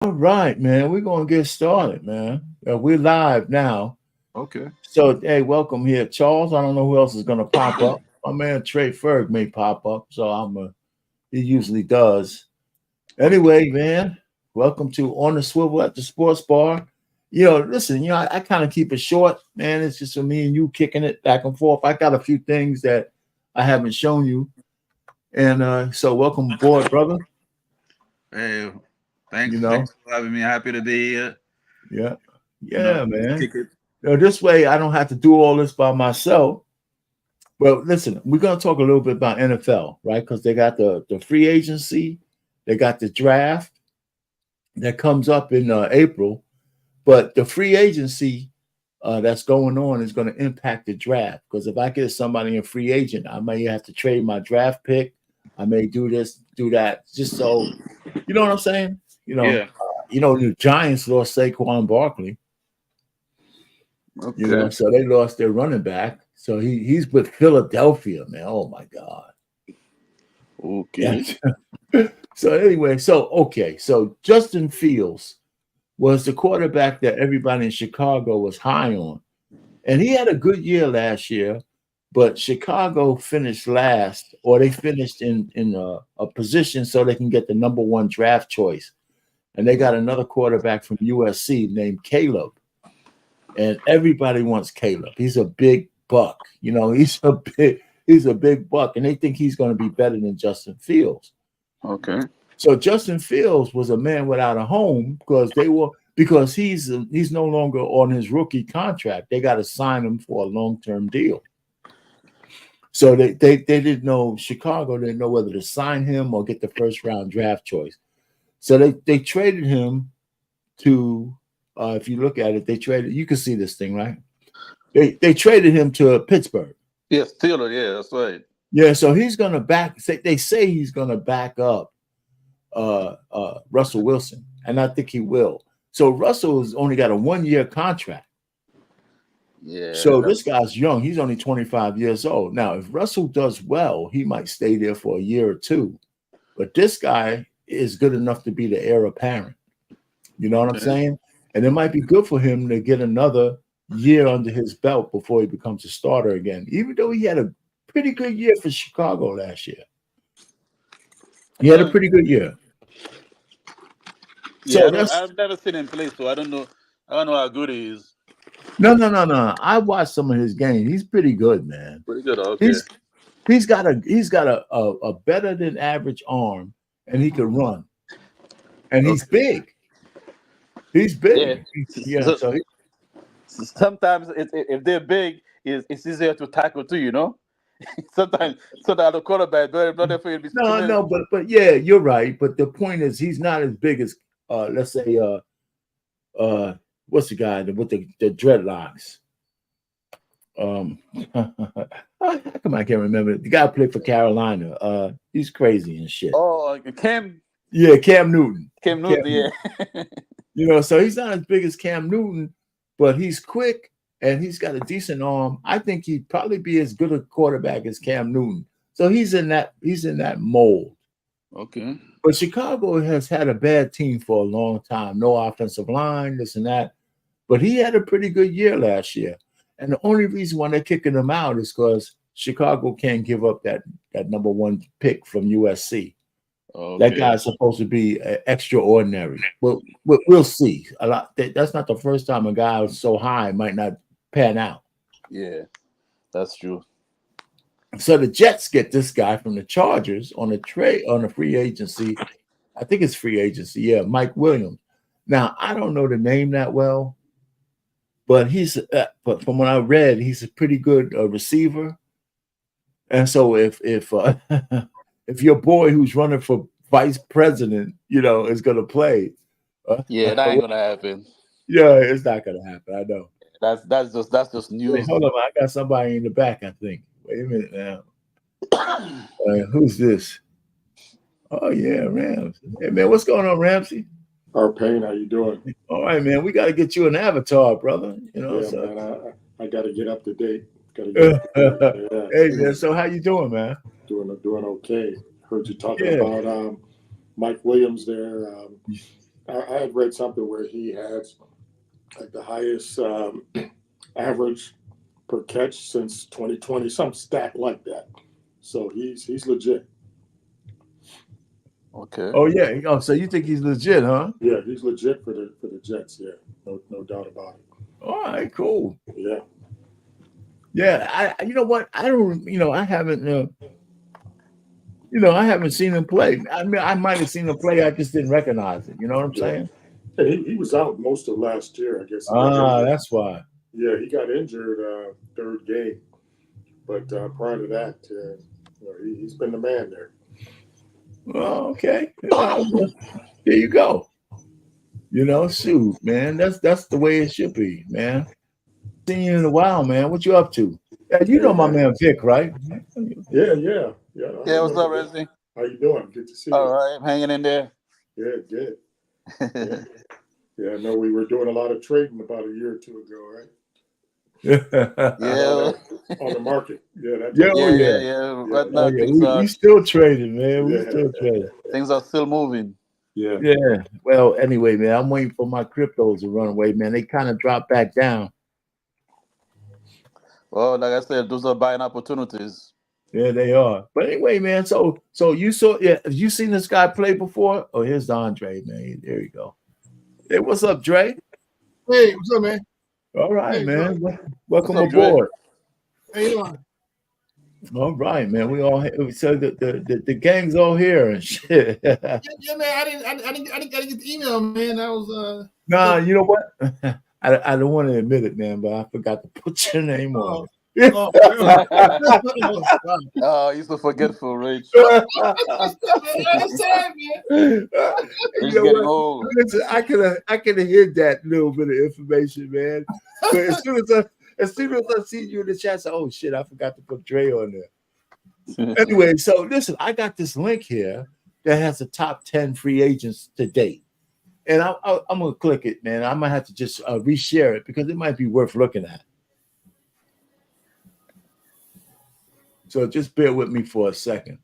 All right, man. We're gonna get started, man. We're live now. Okay. So, hey, welcome here, Charles. I don't know who else is gonna pop up. My man Trey Ferg may pop up, so he usually does. Okay. Anyway, man, welcome to On the Swivel at the Sports Bar. Listen, I kind of keep it short, man. It's just for me and you kicking it back and forth. I got a few things that I haven't shown you, and so welcome aboard, brother. Hey, thanks. You know, Thanks for having me. Happy to be here. yeah, yeah, Let's man. kick it. This way I don't have to do all this by myself. Well, listen, we're going to talk a little bit about NFL, right? Because they got the free agency, they got the draft that comes up in April, but the free agency that's going on is going to impact the draft. Because if I get somebody in free agent, I may have to trade my draft pick. I may do this, do that, just so you know what I'm saying. Yeah. The Giants lost Saquon Barkley. Okay. So they lost their running back. So he's with Philadelphia, man. Oh my God. Yeah. Okay. So anyway, so Justin Fields was the quarterback that everybody in Chicago was high on. And he had a good year last year, but Chicago finished last, or they finished in a position so they can get the number one draft choice. And they got another quarterback from USC named Caleb. And everybody wants Caleb. He's a big buck. He's a big buck, and they think he's going to be better than Justin Fields. Okay. So Justin Fields was a man without a home because he's no longer on his rookie contract. They got to sign him for a long-term deal. So they didn't know, Chicago didn't know whether to sign him or get the first round draft choice. So they traded him to if you look at it, you can see this thing, right? They traded him to Pittsburgh. Yes, Taylor. Yeah, that's right. Yeah, so he's gonna they say he's gonna back up Russell Wilson, and I think he will. So Russell has only got a 1 year contract. Yeah. So this guy's young. He's only 25 years old. Now, if Russell does well, he might stay there for a year or two. But this guy is good enough to be the heir apparent. You know what I'm Okay. saying? And it might be good for him to get another year under his belt before he becomes a starter again, even though he had a pretty good year for Chicago last year. He had a Uh, pretty good year. yeah, So I don't. that's I've never seen him play, so I don't know. I don't know how good he is. no. I watched some of his games. He's pretty good, man. Pretty good. Okay. He's he's got a better than average arm, and he can run, and he's Okay. big. He's Yeah. big. Yeah. So, So sometimes if they're big, it's easier to tackle too. Sometimes, so that the quarterback better for you to be no, committed. no, but yeah, you're right. But the point is, he's not as big as let's say uh what's the guy with the dreadlocks? How come I can't remember? The guy who played for Carolina. He's crazy and shit. Oh, Cam Yeah, Cam Newton. Cam Cam Newton. Newton. Yeah. So he's not as big as Cam Newton, but he's quick and he's got a decent arm. I think he'd probably be as good a quarterback as Cam Newton. So he's in that mold. Okay. But Chicago has had a bad team for a long time. No offensive line, this and that. But he had a pretty good year last year. And the only reason why they're kicking him out is because Chicago can't give up that number one pick from USC. That Okay. guy's supposed to be extraordinary. Well, we'll see. That's not the first time a guy who's so high might not pan out. Yeah, that's true. So the Jets get this guy from the Chargers on a free agency. I think it's free agency. Yeah, Mike Williams. Now I don't know the name that well, but but from what I read, he's a pretty good receiver. And so if if your boy who's running for vice president, is going to play, Yeah, that ain't gonna happen. yeah, it's not going to happen. I know. That's just Wait, news. hold on. I got somebody in the back. I think. Wait a minute now. Who's this? Oh yeah, Ramsey. Hey man, what's going on, Ramsey? Our Payne, how you doing? All right, man. We got to get you an avatar, brother. Yeah, So. man, I got to get up to date. Got to get up to date. Hey Yeah, man, so how you doing, man? doing okay. Heard you talking Yeah. about Mike Williams there. I had read something where he has like the highest average per catch since 2020, some stat like that. So he's legit. Okay. Oh yeah. Oh, so you think he's legit, huh? Yeah, he's legit for the Jets. Yeah, no doubt about it. All right, cool. Yeah. Yeah, you know what? I don't. I haven't. I haven't seen him play. I mean, I might have seen him play. I just didn't recognize it. You know what I'm Yeah. saying? And he was out most of last year. I guess he got injured. That's why. Yeah, he got injured third game. But prior to that, he's been the man there. Well, okay. There you go. Shoot, man. That's the way it should be, man. Seen you in a while, man. What you up to? You know my man Vic, right? Yeah. Yeah, what's up, Rezzy? How you doing? Good to see you. All right, I'm hanging in there. Yeah, good. Yeah, I know we were doing a lot of trading about a year or two ago, right? Yeah. On the market. Yeah. Yeah. Right now, we still trading, man. We still trading. Things are still moving. Yeah. Well, anyway, man, I'm waiting for my cryptos to run away, man. They kind of dropped back down. Well, like I said, those are buying opportunities. Yeah, they are. But anyway, man, so you saw, have you seen this guy play before? Oh, here's Andre, man. There you go. Hey, what's up, Dre? Hey, what's up, man? All right, Hey, man. Welcome what's up, aboard. How you doing? All right, man. We all so the gang's all here and shit. Yeah, man. I didn't get the email, man. That was Nah, you know what? I don't want to admit it, man, but I forgot to put your name on it. Oh, you're so forgetful, Rich. I understand, man. He's getting old. Listen, I could have hid that little bit of information, man. But as soon as I see you in the chat, I said, oh shit, I forgot to put Dre on there. Anyway, so listen, I got this link here that has the top 10 free agents to date. And I'm gonna click it, man. I might have to just reshare it because it might be worth looking at. So just bear with me for a second,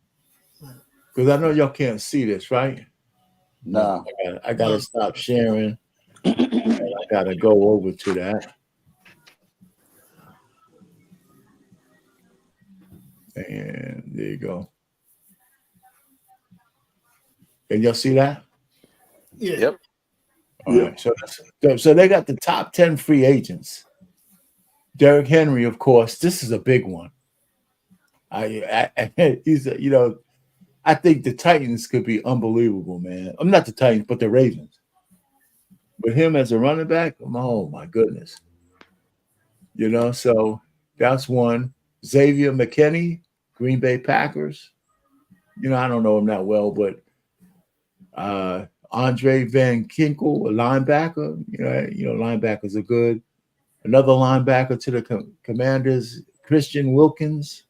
because I know y'all can't see this, right? No. I gotta stop sharing. And I gotta go over to that. And there you go. Can y'all see that? Yeah. Yep. All right. So they got the top 10 free agents. Derrick Henry, of course. This is a big one. He's I think the Titans could be unbelievable, man. I'm not the Titans, but the Ravens. With him as a running back, oh my goodness. So that's one. Xavier McKinney, Green Bay Packers. I don't know him that well, but Andre Van Ginkel, a linebacker. Linebackers are good. Another linebacker to the Commanders, Christian Wilkins.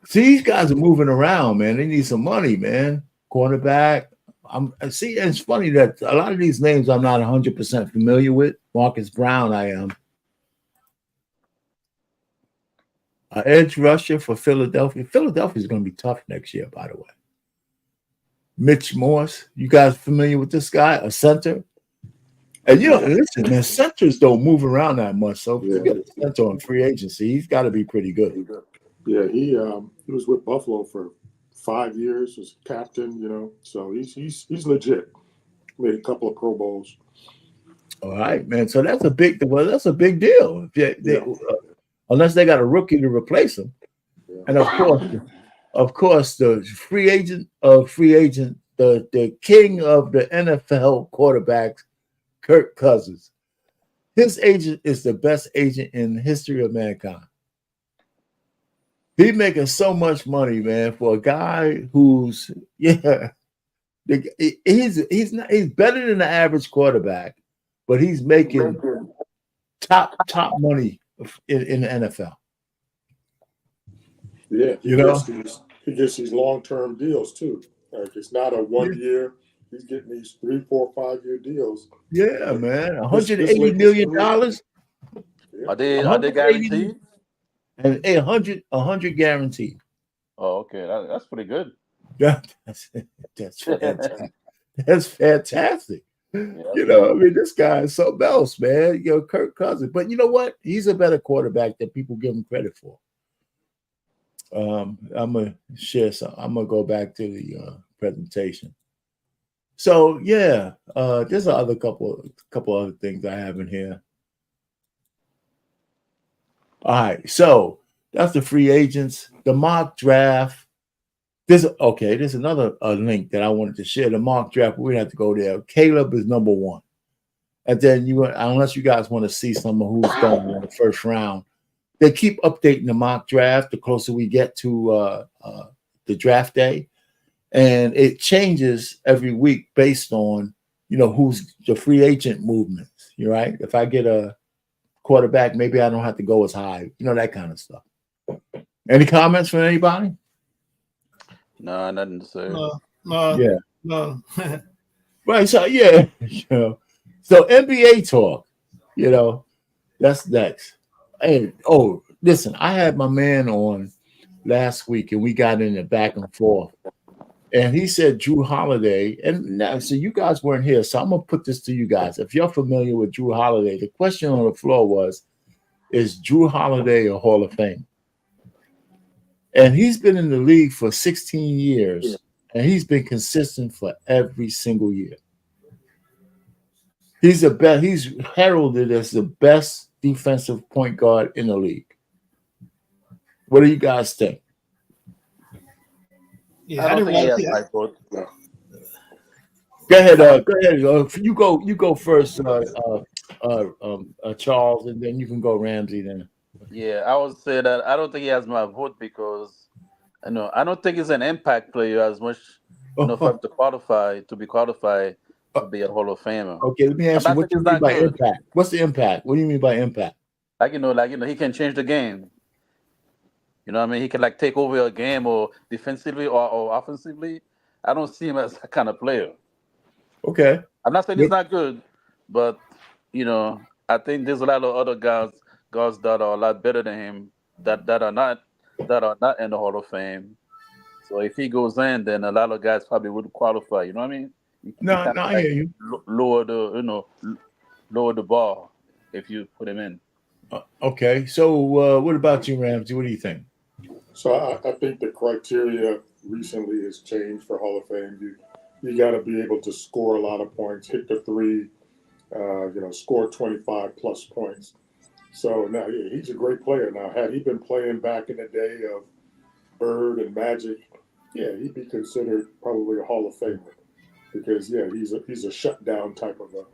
See, these guys are moving around, man. They need some money, man. Cornerback. And it's funny that a lot of these names I'm not 100% familiar with. Marcus Brown, I am. Edge rusher for Philadelphia. Philadelphia is going to be tough next year, by the way. Mitch Morse. You guys familiar with this guy? A center. And listen, man, centers don't move around that much. So if you get a center on free agency, he's got to be pretty good. Yeah, he was with Buffalo for 5 years, was captain, so he's legit. Made a couple of Pro Bowls. All right, man. So that's a big deal. Unless they got a rookie to replace him. Yeah. And of course, the free agent, the king of the NFL quarterbacks, Kirk Cousins. His agent is the best agent in the history of mankind. He's making so much money, man, for a guy who's he's better than the average quarterback, but he's making top money in the NFL. Yeah, he gets these long-term deals too. Like it's not a 1 year. He's getting these 3, 4, 5 year deals. Yeah, man, $180 million. Are they guaranteed? And 100 guaranteed. Oh, okay, that's pretty good. Yeah, that's fantastic. That's fantastic. You know, I mean, this guy is something else, man. You know, Kirk Cousins. But you know what? He's a better quarterback than people give him credit for. I'm gonna share some. I'm gonna go back to the presentation. So yeah, there's a couple other things I have in here. All right, so that's the free agents, the mock draft. There's another link that I wanted to share. The mock draft, we have to go there. Caleb is number 1, and then unless you guys want to see some of who's going in the first round, they keep updating the mock draft the closer we get to the draft day, and it changes every week based on who's the free agent movements. You're right. If I get a quarterback, maybe I don't have to go as high. That kind of stuff. Any comments from anybody? No, nothing to say. No. Right. So yeah. So NBA talk. That's next. And listen, I had my man on last week, and we got in the back and forth. And he said Drew Holiday, and now, so you guys weren't here, so I'm gonna put this to you guys. If you're familiar with Drew Holiday, the question on the floor was, is Drew Holiday a Hall of Fame? And he's been in the league for 16 years, and he's been consistent for every single year. He's heralded as the best defensive point guard in the league. What do you guys think? Yeah, I don't think he has my vote. Go ahead. You go first, Charles, and then you can go Ramsey. Then. Yeah, I would say that I don't think he has my vote because I don't think he's an impact player as much. For him to be qualified to be a Hall of Famer. Okay, let me ask you, what do you mean by impact? What's the impact? What do you mean by impact? He can change the game. You know what I mean? He can take over a game or defensively or offensively. I don't see him as that kind of player. Okay. I'm not saying he's not good, but I think there's a lot of other guys that are a lot better than him that are not in the Hall of Fame. So if he goes in, then a lot of guys probably would qualify. You know what I mean? I hear you. Lower the bar if you put him in. Okay. So what about you, Ramsey? What do you think? So I think the criteria recently has changed for Hall of Fame. You got to be able to score a lot of points, hit the three, score 25 plus points. So now he's a great player. Now, had he been playing back in the day of Bird and Magic, he'd be considered probably a Hall of Famer because he's a shutdown type of a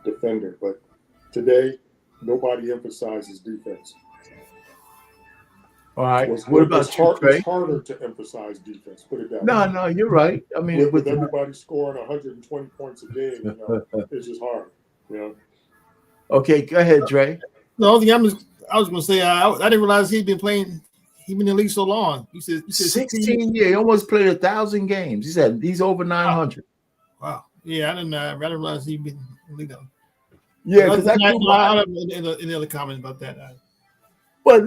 defender. But today, nobody emphasizes defense. All right. What about you, Trey? It's harder to emphasize defense. Put it that way. No, you're right. I mean, with everybody scoring 120 points a game, it's just hard. Okay, go ahead, Trey. No, I was going to say I didn't realize he'd been playing. He's been in the league so long. You said 16 years. He almost played 1,000 games. He said he's over 900. Wow. Yeah, I didn't realize he'd been in the league. Yeah, because I don't have any other comment about that. Well,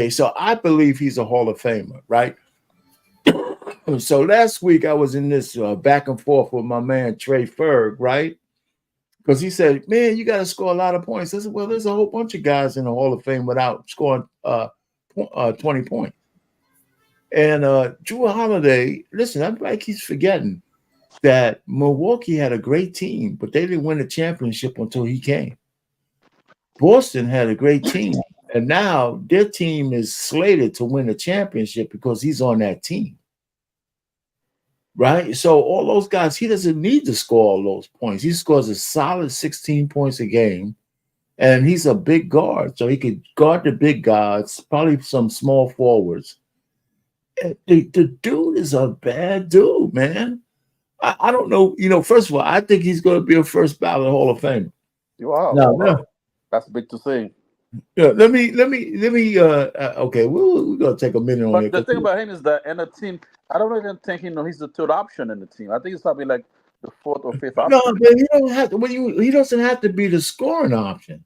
so I believe he's a Hall of Famer, right? So last week I was in this back and forth with my man Trey Ferg, right? Because he said, man, you got to score a lot of points. I said, well, there's a whole bunch of guys in the Hall of Fame without scoring 20 points. And Drew Holiday, listen, everybody keeps forgetting that Milwaukee had a great team, but they didn't win the championship until he came. Boston had a great team, and now their team is slated to win the championship because he's on that team. Right? So all those guys, he doesn't need to score all those points. He scores a solid 16 points a game, and he's a big guard, so he could guard the big guards, probably some small forwards. The dude is a bad dude, man. I don't know. First of all, I think he's going to be a first ballot Hall of Famer. Wow. No. That's big to say. Yeah, let me. Okay, we're gonna take a minute on it. But the thing about him is that in the team, I don't even think he's the third option in the team. I think he's probably like the fourth or fifth option. No, but he don't have to. He doesn't have to be the scoring option.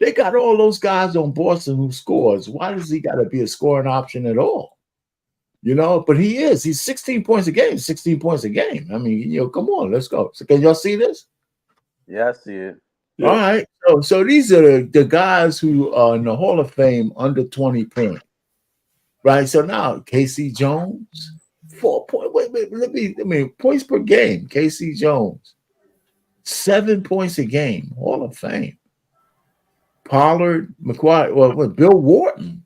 They got all those guys on Boston who scores. Why does he got to be a scoring option at all? You know, but he's 16 points a game, 16 points a game. I mean, come on, let's go. So can y'all see this? Yeah, I see it. Yeah. All right. So these are the guys who are in the Hall of Fame under 20 points. Right. So now Casey Jones, 4 points. Wait, let me points per game. Casey Jones, 7 points a game, Hall of Fame. Pollard, McQuarrie, Bill Walton.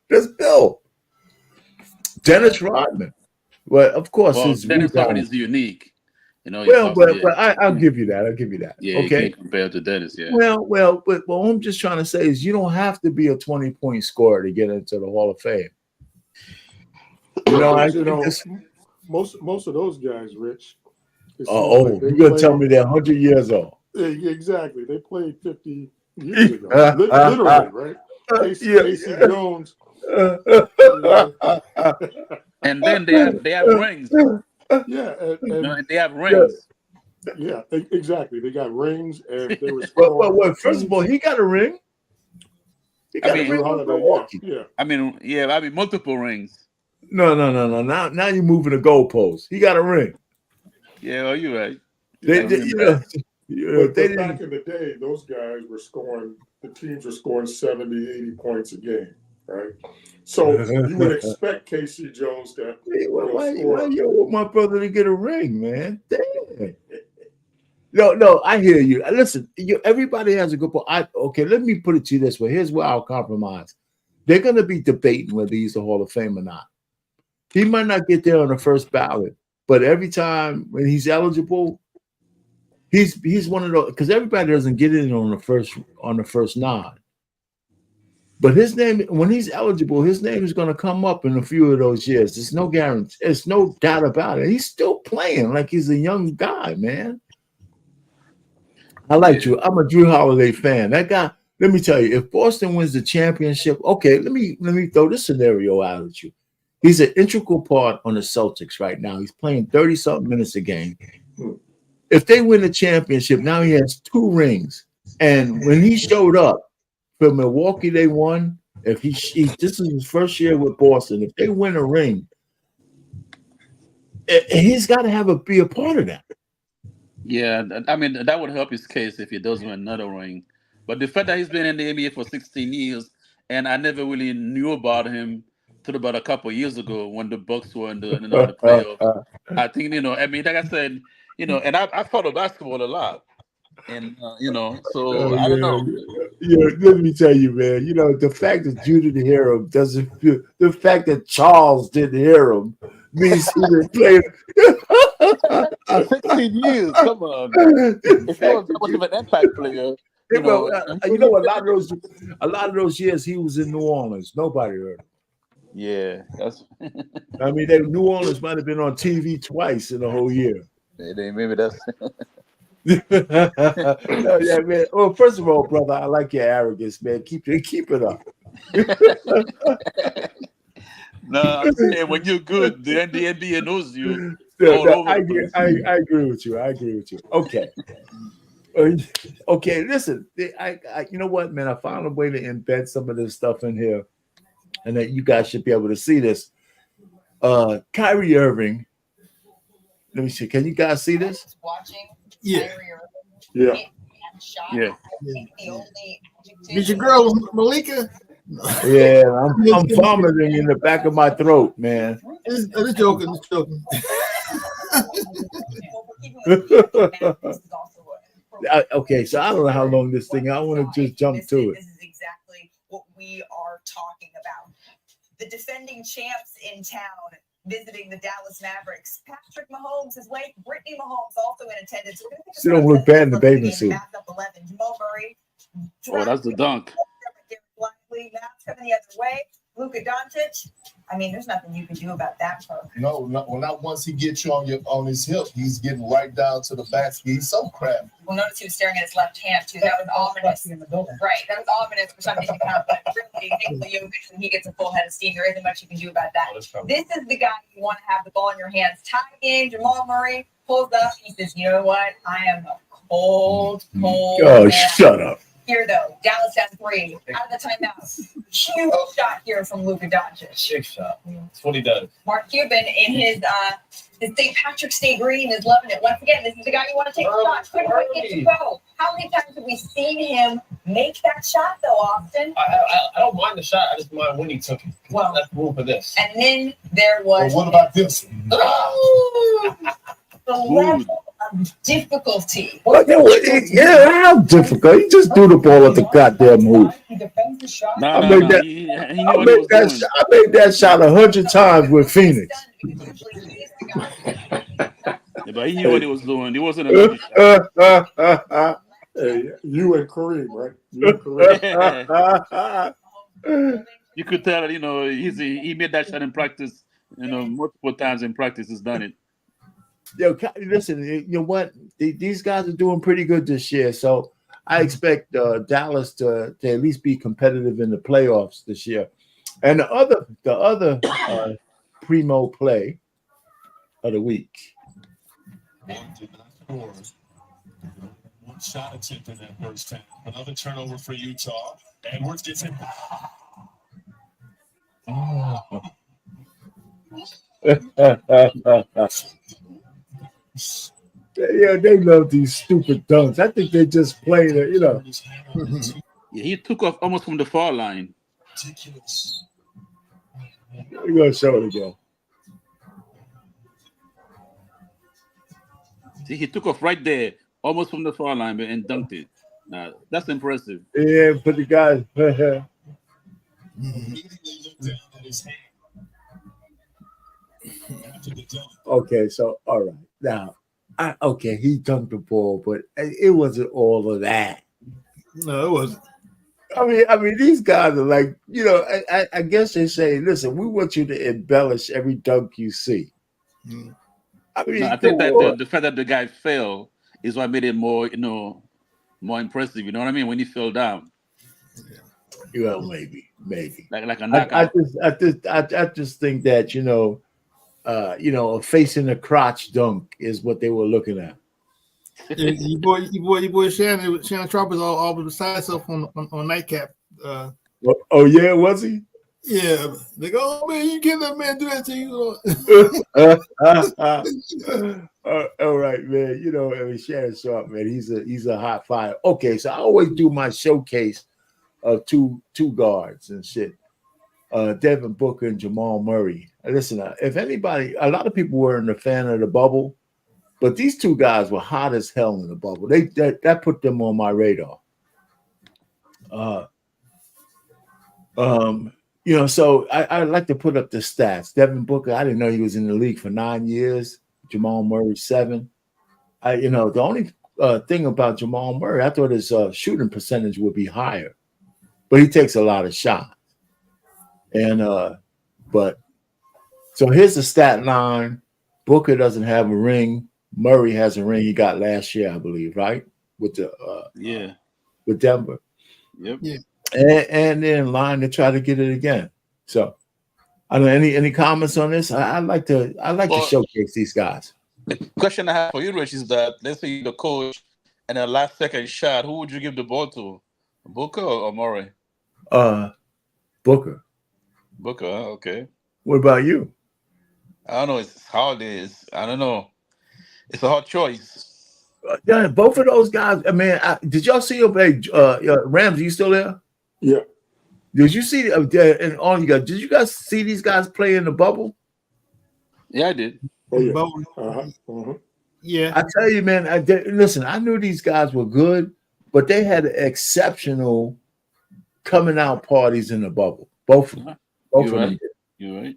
There's Bill. Dennis Rodman. Well, of course, his Dennis Rodman rebound. is unique. I'll give you that. Yeah, okay. You can't compare to Dennis. Yeah. Well, but what I'm just trying to say is you don't have to be a 20-point scorer to get into the Hall of Fame. Most of those guys, Rich. You're gonna tell me they're 100 years old? Yeah, exactly. They played 50 years ago, literally, right? Casey Jones. And then they have rings. Yeah, and they have rings. Yeah, exactly. They got rings, and they were. Well, first of all, he got a ring. He got a ring with Milwaukee. Yeah. I mean, multiple rings. No. Now you're moving the goalposts. He got a ring. Yeah, well, you're right. Back in the day, those guys were scoring. The teams were scoring 70, 80 points a game, right? So you would expect Casey Jones to. Why you want my brother to get a ring, man? Damn. No, I hear you. Listen, everybody has a good point. Okay, let me put it to you this way. Here's where I'll compromise. They're going to be debating whether he's a Hall of Fame or not. He might not get there on the first ballot, but every time when he's eligible, he's one of those, because everybody doesn't get in on the first nod. But his name, when he's eligible, his name is going to come up in a few of those years. There's no guarantee. There's no doubt about it. He's still playing like he's a young guy, man. I like Drew. I'm a Drew Holiday fan. That guy, let me tell you, if Boston wins the championship, okay, let me throw this scenario out at you. He's an integral part on the Celtics right now. He's playing 30-something minutes a game. If they win the championship, now he has 2 rings. And when he showed up for Milwaukee, they won. If this is his first year with Boston, if they win a ring, he's got to be a part of that. Yeah, I mean, that would help his case if he does win another ring. But the fact that he's been in the NBA for 16 years, and I never really knew about him till about a couple of years ago when the Bucks were in the playoffs. I think, I mean, like I said, and I follow basketball a lot. And, so I don't know. Let me tell you, man, the fact that Judah didn't hear him the fact that Charles didn't hear him means he didn't play. 16 years, come on. If he was that much of an impact player, a lot of those years he was in New Orleans. Nobody heard him. Yeah, that's. I mean, New Orleans might have been on TV twice in the whole year. Maybe that's. Yeah, man. Well, first of all, brother, I like your arrogance, man. Keep it up. No, I'm saying when you're good, the NBA knows you. I agree with you. Okay. Okay, listen. I you know what, man? I found a way to embed some of this stuff in here, and that you guys should be able to see this. Kyrie Irving. Let me see. Can you guys see this? Yeah. Is your girl Malika? Yeah, I'm vomiting in the back of my throat, man. It's joking. Okay, so I don't know how long this thing. I want to just jump to it. This is exactly what we are talking about. The defending champs in town visiting the Dallas Mavericks. Patrick Mahomes, his wife Brittany Mahomes, also in attendance. She don't look bad in the bathing suit. Jamal Murray. Oh, that's the dunk. That's coming the other way. Luka Doncic. I mean, there's nothing you can do about that. No, not once he gets you on his hip. He's getting right down to the basket. He's so crap. Well, notice he was staring at his left hand too. That was ominous. Right, that was ominous for something to come. But really, Nikola Jokic, when he gets a full head of steam, there isn't much you can do about that. This is the guy you want to have the ball in your hands. Tie game. Jamal Murray pulls up. He says, "You know what? I am a cold Oh, man." shut up. here, though. Dallas has 3 out of the timeout. Huge shot here from Luka Doncic. Big shot. That's what he does. Mark Cuban in his St. Patrick's Day green is loving it. Once again, this is the guy you want to take a shot. Quick to go. How many times have we seen him make that shot, though, Austin? I don't mind the shot. I just mind when he took it. Well, that's room for this. And then there was. Well, what about this? The level of difficulty. How difficult? He just threw the ball at the goddamn hoop. He defends the shot. No, I no, made no. that- He knew I what he was made doing. I made that shot 100 times with Phoenix. Yeah, but he knew what he was doing. He wasn't a lucky shot. Hey, you and Kareem, right? You and Kareem. You could tell that, he made that shot in practice, multiple times in practice. He's done it. Yo, listen, you know what? These guys are doing pretty good this year, so I expect Dallas to at least be competitive in the playoffs this year. And the other primo play of the week. One shot attempt in that first half. Another turnover for Utah. Edwards gets it. Yeah, they love these stupid dunks. I think they just playing it, Yeah, he took off almost from the foul line. Ridiculous. We're gonna show it again. See, he took off right there, almost from the foul line, and dunked it. That's impressive. Yeah, but the guys. Immediately looked down at his hand. After the dunk. Okay, so all right. Now, he dunked the ball, but it wasn't all of that. No, it wasn't. I mean, these guys are like, I guess they say, listen, we want you to embellish every dunk you see. Mm. I mean, I think that the fact that the guy fell is what made it more, more impressive. You know what I mean? When he fell down, well, maybe, like a knockout. I just think that a facing the crotch dunk is what they were looking at. Your boy Shannon Sharp is all beside himself on nightcap. Oh yeah, was he? Yeah, they go, oh man, you can't let man do that to you. All right, man. Shannon Sharp, man, he's a hot fire. Okay, so I always do my showcase of two guards and shit. Devin Booker and Jamal Murray. Listen, if anybody, a lot of people weren't a fan of the bubble, but these two guys were hot as hell in the bubble. That put them on my radar. So I like to put up the stats. Devin Booker, I didn't know he was in the league for 9 years. Jamal Murray, 7. The only thing about Jamal Murray, I thought his shooting percentage would be higher, but he takes a lot of shots. And so here's the stat line. Booker doesn't have a ring. Murray has a ring he got last year, I believe, right? With the with Denver. Yep. Yeah. And they're in line to try to get it again. So I don't know, any comments on this? I like to showcase these guys. The question I have for you, Rich, is that let's say you're the coach and a last second shot, who would you give the ball to? Booker or Murray? Booker. Booker, okay. What about you? I don't know. It's hard. I don't know. It's a hard choice. Yeah, both of those guys. I mean, did y'all see him play? Rams, are you still there? Yeah. Did you see? And all you guys, did you guys see these guys play in the bubble? Yeah, I did. Oh, yeah. Uh-huh. Yeah. I tell you, man. Listen, I knew these guys were good, but they had exceptional coming out parties in the bubble. Both of them. Both of them. You're right.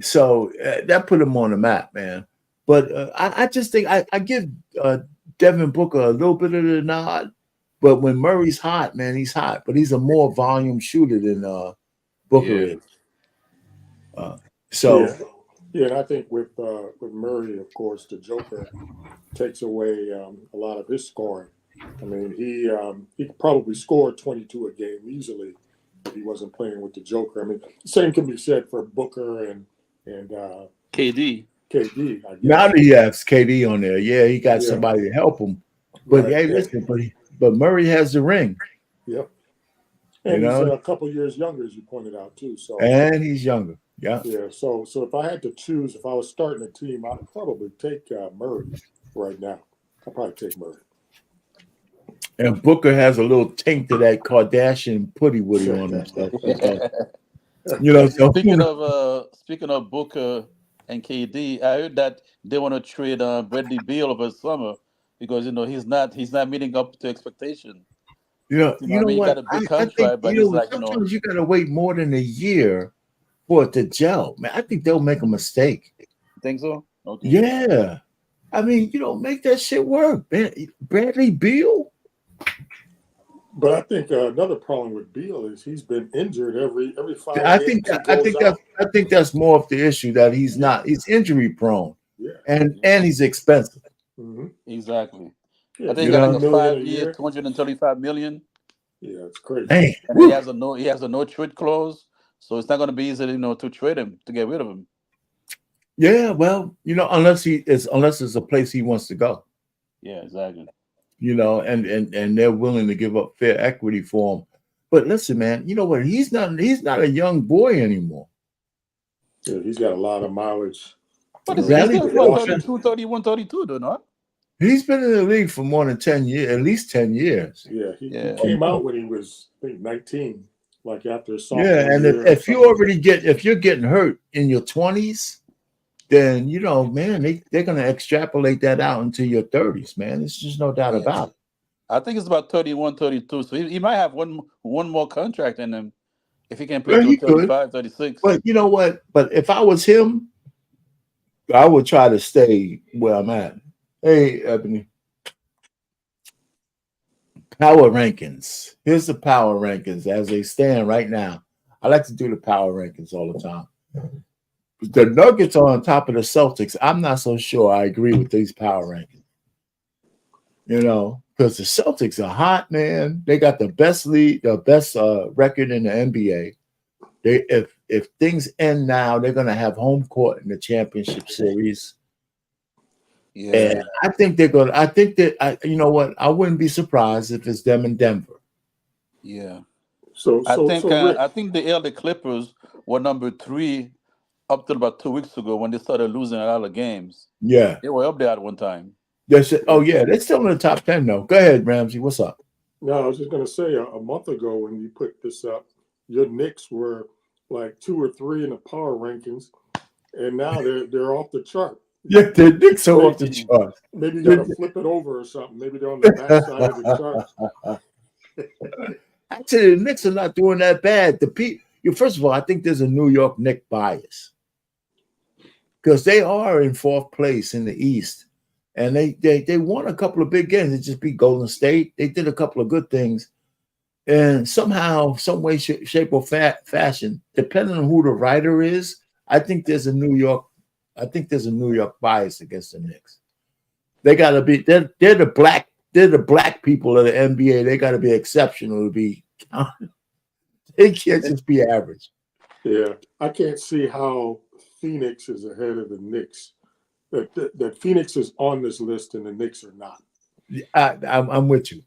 So that put them on the map, man. But I just think I give Devin Booker a little bit of the nod. But when Murray's hot, man, he's hot. But he's a more volume shooter than Booker is. And I think with Murray, of course, the Joker takes away a lot of his scoring. I mean, he could probably score 22 a game easily if he wasn't playing with the Joker. I mean, the same can be said for Booker and KD. I guess. Now that he has KD on there, yeah, he got somebody to help him. But Right. hey, listen, but Murray has the ring. Yep. And You he's know? a couple years younger, as you pointed out too. So And he's younger. Yeah. yeah. So if I had to choose, if I was starting a team, I'd probably take Murray right now. I'd probably take Murray. And Booker has a little taint to that Kardashian putty woody on himself. You know, so Speaking of Booker and KD, I heard that they want to trade Bradley Beal over summer because he's not meeting up to expectation. you know I mean, he what? got a big I contract, think but he's like sometimes you gotta wait more than a year for it to gel. Man, I think they'll make a mistake. think so? Okay. Yeah. I mean, make that shit work. Man. Bradley Beal. But I think another problem with Beal is he's been injured every 5 I games. think that's more of the issue that he's injury prone. Yeah. And he's expensive. Mm-hmm. Exactly. Yeah, I think he got like a 5-year, $235 million. Yeah, it's crazy. Hey, and he has a no trade clause, so it's not going to be easy, to trade him, to get rid of him. Yeah, well, unless it's a place he wants to go. Yeah, exactly. And they're willing to give up fair equity for him. But listen, man, you know what? He's not a young boy anymore. Yeah, he's got a lot of mileage. But he's still 32, 31, 32, though, not? He's been in the league for more than 10 years, at least 10 years. Yeah, he came out when he was, I think, 19, like after sophomore year. Yeah, and if you're getting hurt in your 20s, then man, they're gonna extrapolate that out into your 30s, man. There's just no doubt about it. I think it's about 31, 32. So he might have one more contract in him if he can play till 35, 36. But you know what? But if I was him, I would try to stay where I'm at. Hey, Ebony. Power rankings. Here's the power rankings as they stand right now. I like to do the power rankings all the time. The Nuggets are on top of the Celtics. I'm not so sure I agree with these power rankings. Because the Celtics are hot, man. They got the best record in the NBA. If things end now, they're gonna have home court in the championship series. Yeah, and I think they're gonna. I think that you know what? I wouldn't be surprised if it's them in Denver. Yeah. I think the LA Clippers were number 3 up till about 2 weeks ago when they started losing a lot of games. Yeah, they were up there at one time. They're still in the top 10 though. Go ahead, Ramsey. What's up? No, I was just gonna say a month ago when you put this up, your Knicks were like 2 or 3 in the power rankings, and now they're off the chart. Yeah, the Knicks are off the chart. Maybe you gotta flip it over or something. Maybe they're on the back side of the chart. Actually, the Knicks are not doing that bad. First of all, I think there's a New York Knicks bias because they are in 4th place in the East, and they won a couple of big games. They just beat Golden State. They did a couple of good things, and somehow, some way, shape, or fashion, depending on who the writer is, I think there's a New York bias against the Knicks. They gotta be. They're the black people of the NBA. They gotta be exceptional to be. They can't just be average. Yeah, I can't see how Phoenix is ahead of the Knicks. That Phoenix is on this list and the Knicks are not. I'm with you.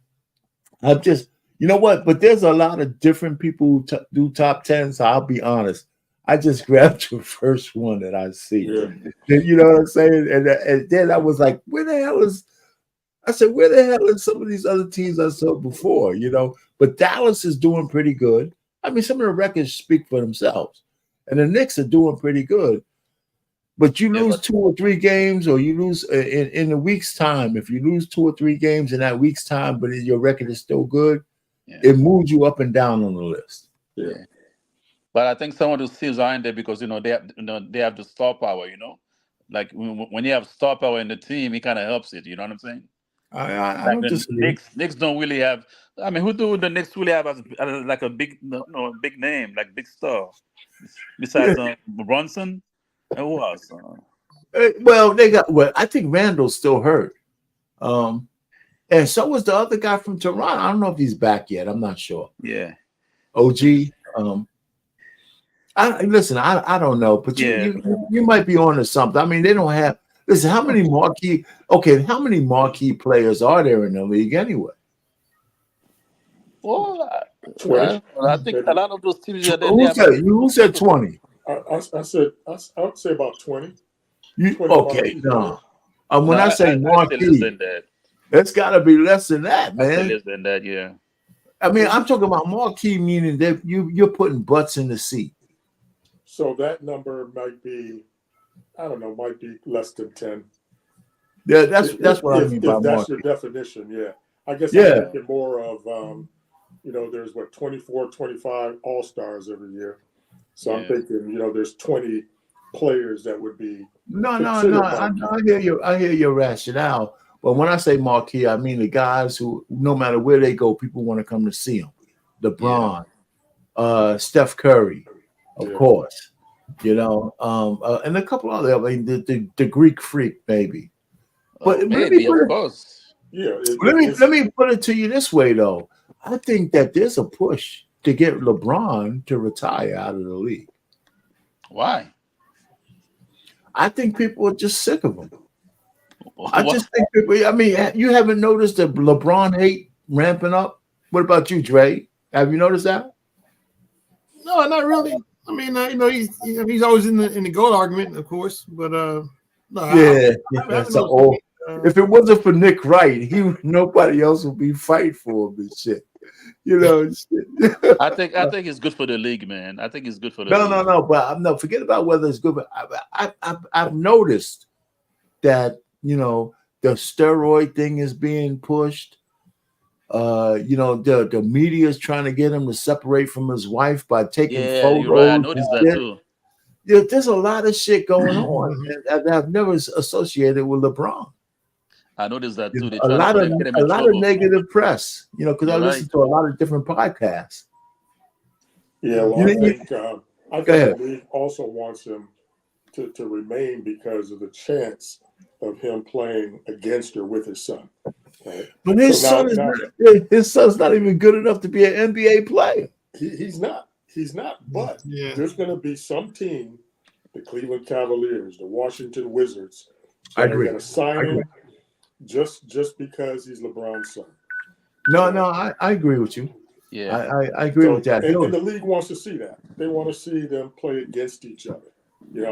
I'm just, you know what? But there's a lot of different people who do top 10. So I'll be honest. I just grabbed the first one that I see. Yeah. You know what I'm saying? And then I was like, where the hell is some of these other teams I saw before? But Dallas is doing pretty good. I mean, some of the records speak for themselves, and the Knicks are doing pretty good. But you lose 2 or 3 games, or you lose in a week's time. If you lose 2 or 3 games in that week's time, but your record is still good, it moves you up and down on the list. Yeah. But I think some of those teams are in there because they have the star power. Like when you have star power in the team, it kind of helps it. You know what I'm saying? I like don't the disagree. Knicks don't really have. I mean, who do the Knicks really have as like a big name, like big star, besides Brunson and who else? Well, I think Randall's still hurt, and so was the other guy from Toronto. I don't know if he's back yet. I'm not sure. Yeah, OG. I don't know, but you might be on to something. I mean, they don't have. Listen, how many marquee players are there in the league anyway? Well, 20. I think a lot of those teams that they Who have. said? Who said 20? I said I would say about 20. You 25, okay? 20. No. When No, I say I say less marquee, than that. it's got to be less than that, I say man. less than that. Yeah. I mean, I'm talking about marquee, meaning that you're putting butts in the seat. So that number might be, I don't know, might be less than 10. Yeah, that's what I mean by if that's marquee. your definition, yeah. I guess Yeah. I'm thinking more of, there's 24, 25 all-stars every year. So I'm thinking, there's 20 players that would be No. considered I marquee. I hear your rationale, but when I say marquee, I mean the guys who, no matter where they go, people want to come to see them. LeBron, Steph Curry, of course, and a couple other. I mean, the Greek Freak, maybe. But Maybe, of course. Yeah. Let me put it to you this way, though. I think that there's a push to get LeBron to retire out of the league. Why? I think people are just sick of him. I just think people. I mean, you haven't noticed the LeBron hate ramping up? What about you, Dre? Have you noticed that? No, not really. I mean, he's always in the GOAT argument, of course, but no. That's old. If it wasn't for Nick Wright, nobody else would be fighting for him and shit. I think it's good for the league, man. I think it's good for the league. No. But no, forget about whether it's good. But I've noticed that the steroid thing is being pushed. The media is trying to get him to separate from his wife by taking photos. You're right. I noticed that too. Yeah, there's a lot of shit going on that I've never associated with LeBron. I noticed that too. They A lot of negative press, because I listen to a lot of different podcasts. Yeah, well, I think the league also wants him to remain because of the chance of him playing against or with his son. Right? But his son's not even good enough to be an NBA player. He's not. But there's going to be some team, the Cleveland Cavaliers, the Washington Wizards, that are going to sign him just because he's LeBron's son. No, I agree with you. Yeah, I agree with that. And the league wants to see that. They want to see them play against each other,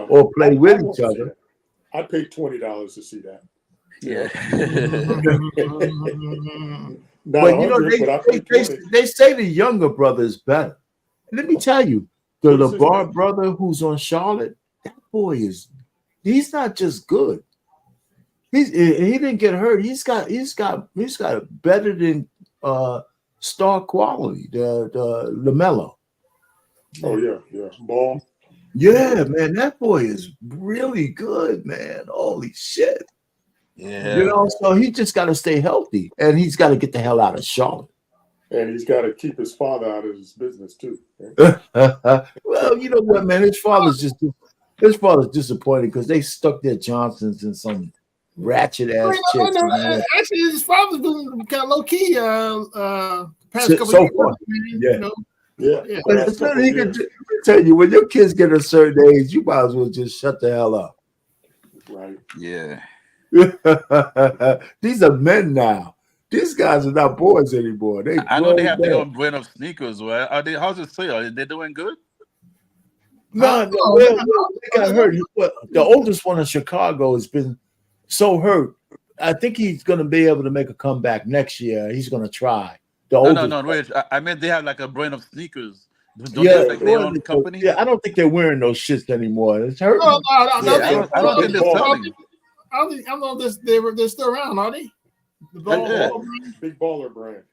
or play with each other. I paid $20 to see that. Yeah. But they say the younger brother is better. Let me tell you, the LeBron brother who's on Charlotte, that boy he's not just good. He didn't get hurt. He's got better than star quality. The LaMelo. Oh yeah, Ball. Yeah, man, that boy is really good, man. Holy shit. Yeah. So he just got to stay healthy, and he's got to get the hell out of Charlotte. And he's got to keep his father out of his business too. Well, you know what, man? His father's disappointed because they stuck their Johnsons in some ratchet ass chicks. No. Actually, his father's been kind of low key. Past couple so years, far, Yeah. But it's not, he can tell you when your kids get a certain age, you might as well just shut the hell up. Right. Yeah. These are men now. These guys are not boys anymore. I know they have their own brand of sneakers. Well, are they? How's it say? Are they doing good? No, they got hurt. The oldest one in Chicago has been so hurt. I think he's going to be able to make a comeback next year. He's going to try. No. Wait. I meant they have like a brand of sneakers. Don't they have like their own company? Yeah, I don't think they're wearing those shits anymore. It's hurt. No. I don't think they're selling. I know they're still around, are they? Big baller brand.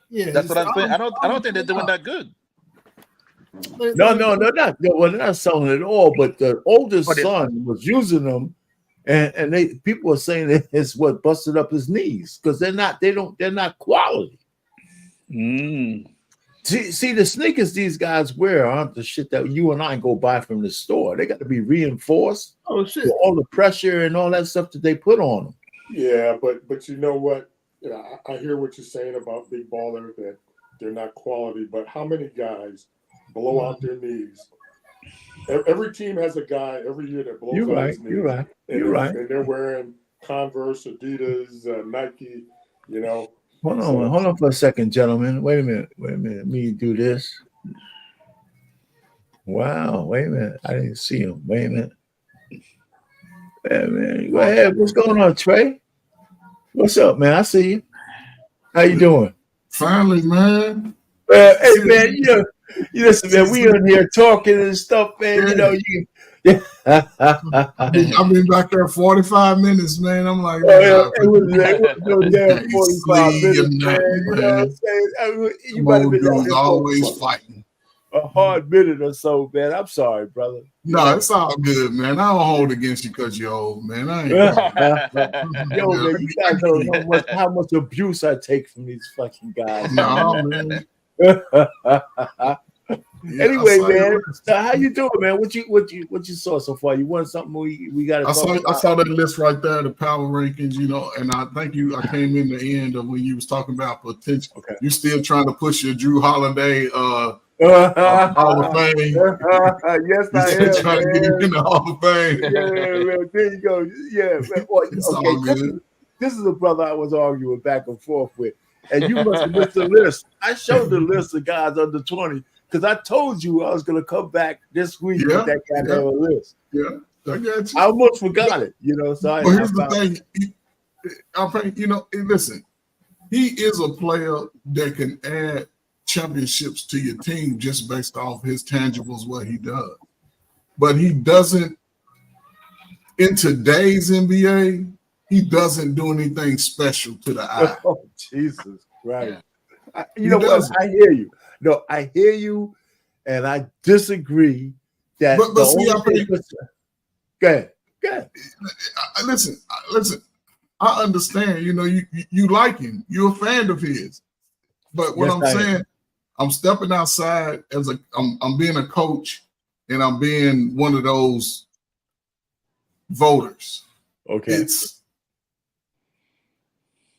Yeah, that's what I'm saying. I don't think they're doing that good. No, they're not. Well, they're not selling it all. But the oldest son was using them, and people are saying that it's what busted up his knees because they're not quality. See, the sneakers these guys wear aren't the shit that you and I go buy from the store. They got to be reinforced. Oh shit! For all the pressure and all that stuff that they put on them. Yeah, but you know what? I hear what you're saying about big baller that they're not quality. But how many guys blow out their knees? Every team has a guy every year that blows out his knees. You're right. And they're wearing Converse, Adidas, Nike. Hold on for a second, gentlemen. Wait a minute. Let me do this. Wow, wait a minute. I didn't see him. Wait a minute. Go ahead. What's going on, Trey? What's up, man? I see you. How you doing? Finally, man. Hey, man, you listen, man, we in here talking and stuff, man. I've been back there 45 minutes, man. I'm like, it was no damn 45 minutes, man. You know what I'm saying? You might have been always fighting. A hard minute or so, man. I'm sorry, brother. No, it's all good, man. I don't hold against you because you're old, man. I ain't Yo, man, you guys don't know how much abuse I take from these fucking guys. No, man. Anyway, man, so how you doing, man? What you saw so far? You want something we got to talk about? I saw that list right there, the power rankings, and I thank you. I came in the end of when you was talking about potential. Okay. You still trying to push your Drew Holiday Hall of Fame. Yes, I am. Trying to get him in the Hall of Fame. Yeah, man, there you go. Yeah, man. Well, this is a brother I was arguing back and forth with, and you must have missed the list. I showed the list of guys under 20 because I told you I was going to come back this week with that kind of list. Yeah, I got you. I almost forgot it, So here's the thing. Listen, he is a player that can add championships to your team just based off his tangibles, what he does. But he doesn't, in today's NBA, he doesn't do anything special to the eye. Oh, Jesus Christ. You know what? I hear you. No, I hear you, and I disagree that but see, go ahead. Listen. I understand, you like him. You're a fan of his. But what I'm saying, I'm stepping outside I'm being a coach, and I'm being one of those voters. Okay. It's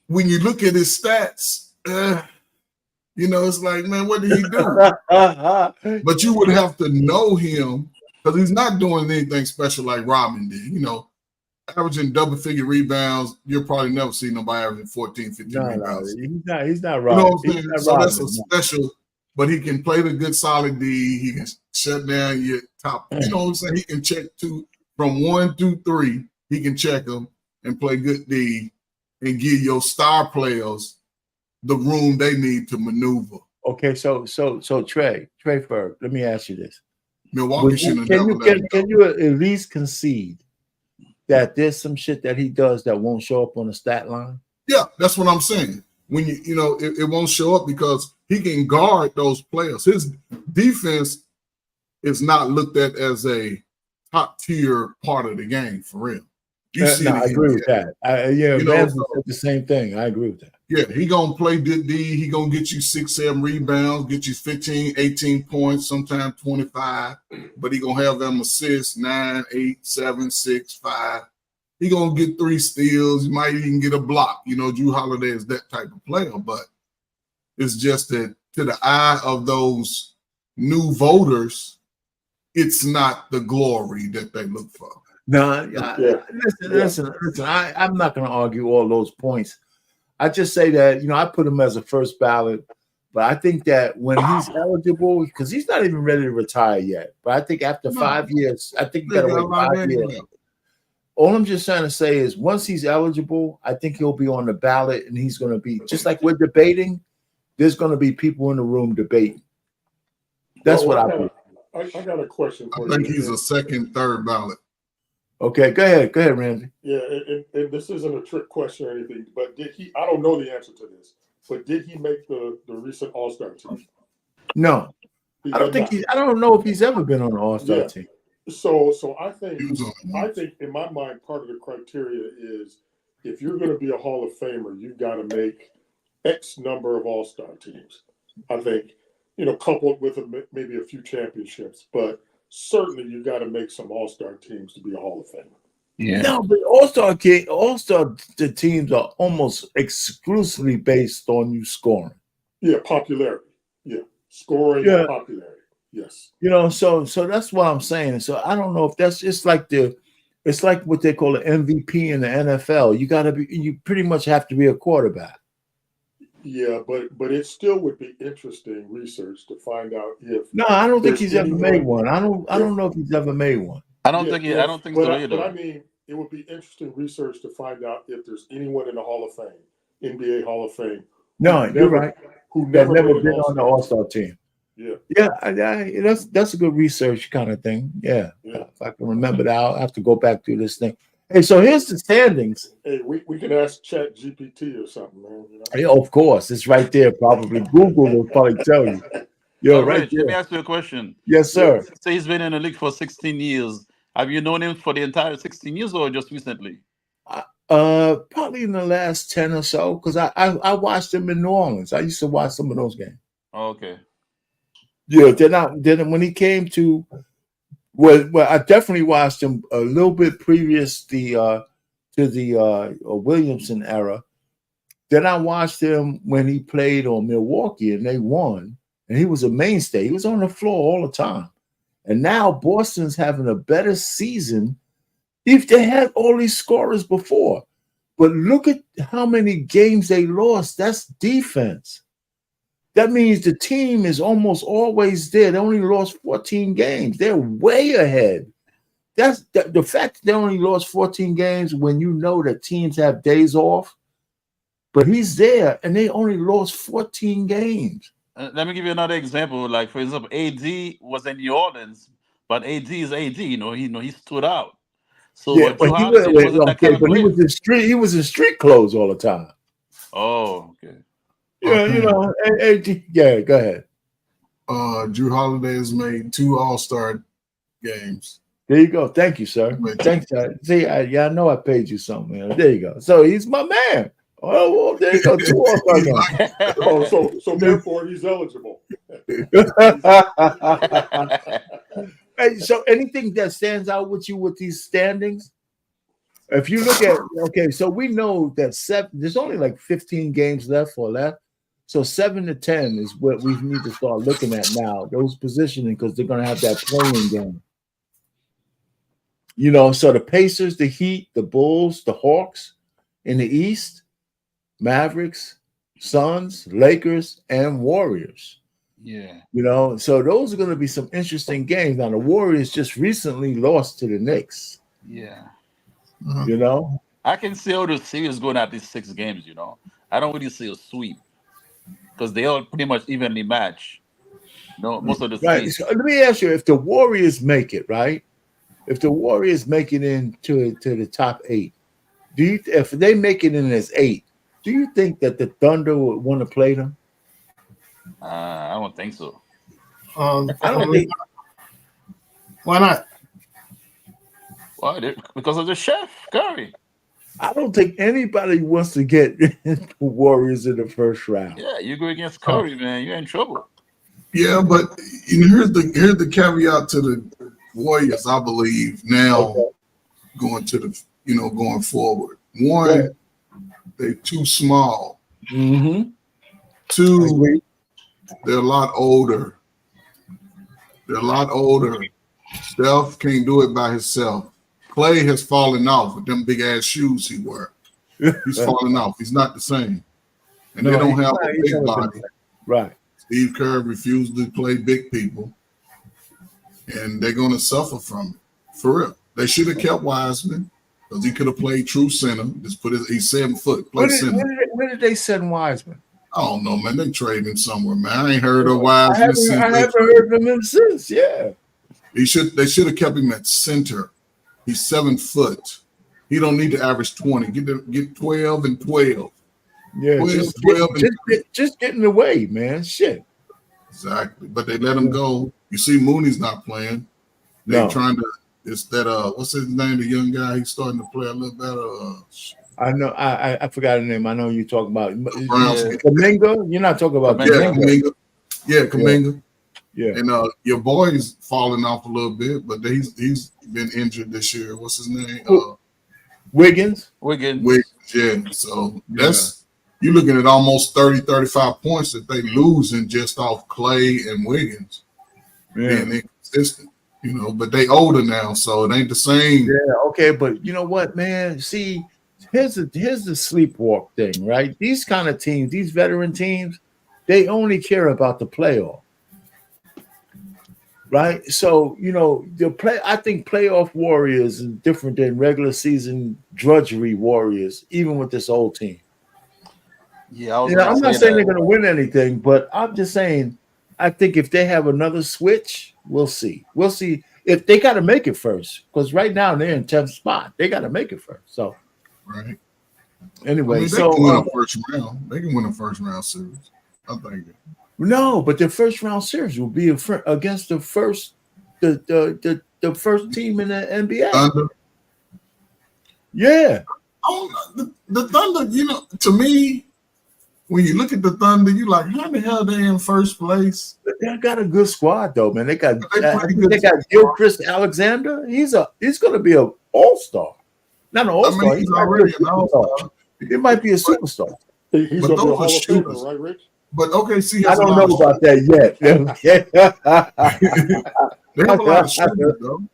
when you look at his stats, it's like, man, what did he do? But you would have to know him because he's not doing anything special like Robin did. Averaging double-figure rebounds, you'll probably never see nobody averaging 14, 15 rebounds. He's not Robin. So that's a special, but he can play the good solid D. He can shut down your top. You know what I'm saying? He can check from 1 through 3. He can check them and play good D and give your star players the room they need to maneuver. Okay, so Trey Ferg, let me ask you this. Milwaukee can you at least concede that there's some shit that he does that won't show up on the stat line? Yeah, that's what I'm saying. When it won't show up because he can guard those players. His defense is not looked at as a top tier part of the game for real. I agree with that. Said the same thing. I agree with that. Yeah, he gonna play good D. He gonna get you 6, 7 rebounds, get you 15, 18 points, sometimes 25. But he gonna have them assists 9, 8, 7, 6, 5. He gonna get 3 steals. He might even get a block. Drew Holiday is that type of player. But it's just that to the eye of those new voters, it's not the glory that they look for. No, listen. I'm not going to argue all those points. I just say that I put him as a first ballot, but I think that when he's eligible, because he's not even ready to retire yet. But I think after 5 years, I think you got to wait 5 years. All I'm just trying to say is once he's eligible, I think he'll be on the ballot, and he's going to be just like we're debating. There's going to be people in the room debating. That's what I believe. I got a question for you. I think he's a second, third ballot. Okay, go ahead, Ramsey. Yeah, and this isn't a trick question or anything, but did he? I don't know the answer to this, but did he make the recent All-Star team? No, I don't know if he's ever been on an All-Star team. So I think in my mind, part of the criteria is if you're going to be a Hall of Famer, you got to make X number of All-Star teams. I think coupled with maybe a few championships, but certainly you got to make some All-Star teams to be a Hall of Famer. Yeah. No, but All-Star teams are almost exclusively based on you scoring. Yeah, popularity. Yeah, scoring and popularity. Yes. So that's what I'm saying. So I don't know if that's it's like what they call an MVP in the NFL. You pretty much have to be a quarterback. Yeah, but it still would be interesting research to find out if No, I don't think there's he's ever made anyone. one. I don't know if he's ever made one. I don't Yeah, think if I don't think but so but I either. mean, it would be interesting research to find out if there's anyone in the Hall of Fame, NBA Hall of Fame, No, you're right. who That never never made an been on the All-Star All-Star team. team. Yeah, Yeah, that's a good research kind of thing. Yeah, yeah. if I can remember that, I'll have to go back through this thing. Hey, so here's the standings. Hey, we can ask Chat GPT or something, man. You know? Yeah, of course, it's right there. Probably Google will probably tell you. Yo, All right right, let me there. ask you a question. Yes, sir. Say he's been in the league for 16 years. Have you known him for the entire 16 years or just recently? Probably in the last 10 or so, because I watched him in New Orleans. I used to watch some of those games. Okay. Yeah, then when he came to well, I definitely watched him a little bit previous to the Williamson era. Then I watched him when he played on Milwaukee and they won, and he was a mainstay. He was on the floor all the time. And now Boston's having a better season if they had all these scorers before. But look at how many games they lost. That's defense. That means the team is almost always there. They only lost 14 games. They're way ahead. That's the fact that they only lost 14 games when you know that teams have days off. But he's there, and they only lost 14 games. Let me give you another example. Like, for example, AD was in New Orleans, but AD is AD. He stood out. So, Yeah, but he wasn't that kind of but player. he was in street clothes all the time. Oh, okay. Yeah, AD. Yeah, go ahead. Drew Holiday has made 2 All-Star games. There you go. Thank you, sir. Thanks. See, I know I paid you something. Man. There you go. So he's my man. Oh, well, there you go. 2 All-Star games. So therefore he's eligible. Hey, so anything that stands out with you with these standings? If you look at so we know that there's only like 15 games left or left. So 7 to 10 is what we need to start looking at now. Those positioning because they're gonna have that playing game. So the Pacers, the Heat, the Bulls, the Hawks in the East, Mavericks, Suns, Lakers, and Warriors. Yeah. So those are going to be some interesting games. Now, the Warriors just recently lost to the Knicks. Yeah. I can see how the series going at these 6 games, I don't really see a sweep because they all pretty much evenly match. Most of the series. So let me ask you, if the Warriors make it, right? If the Warriors make it into the top 8, if they make it in as 8, do you think that the Thunder would want to play them? I don't think so. I don't think. Why not? Why? Because of the chef, Curry. I don't think anybody wants to get the Warriors in the first round. Yeah, you go against Curry, man, you're in trouble. Yeah, but here's the caveat to the Warriors, I believe, now going to the going forward. One, they're too small. Mm-hmm. 2, they're a lot older. Steph can't do it by himself. Clay has fallen off with them big ass shoes he wear. He's falling off. He's not the same. And they don't have a big body. Right. Steve Kerr refused to play big people. And they're going to suffer from it. For real. They should have kept Wiseman because he could have played true center. He's 7 foot. Play center. Where did they send Wiseman? I don't know, man. They traded him somewhere, man. I ain't heard of Wiseman since. I haven't heard of him since. Yeah. They should have kept him at center. He's 7 foot. He don't need to average 20. Get 12 and 12. Yeah, 12, just get in the way, man. Shit. Exactly. But they let him go. You see, Mooney's not playing. They're trying to. It's that what's his name? The young guy. He's starting to play a little better. I know. I forgot his name. I know you're talking about Kuminga. You're not talking about Kuminga. Yeah, Kuminga. Yeah. And your boy's falling off a little bit, but he's been injured this year. What's his name? Wiggins. Yeah. So that's you're looking at almost 30, 35 points that they losing just off Clay and Wiggins. Being inconsistent. But they older now, so it ain't the same. Yeah, okay, but you know what, man? See, here's the sleepwalk thing, right? These kind of teams, these veteran teams, they only care about the playoff. Right, so I think playoff warriors is different than regular season drudgery warriors, even with this old team. Yeah, I was I'm not saying they're that. going to win anything, but I'm just saying I think if they have another switch, we'll see. We'll see if they got to make it first, because right now they're in 10th spot. They got to make it first. So, Right. anyway, they can win a first round. They can win a first round series. I think. No, but the first round series will be against the first team in the NBA. Thunder. Yeah. The Thunder, to me, when you look at the Thunder, you like, how the hell they in first place? They got a good squad though, man. They got Gilchrist Alexander. He's going to be an all-star. Not an all-star. He's already an all-star. It might be a superstar. He's going to be a Hall of Famer, right, Rich? But okay, see, I don't know about that yet. They have a lot of shooters, though.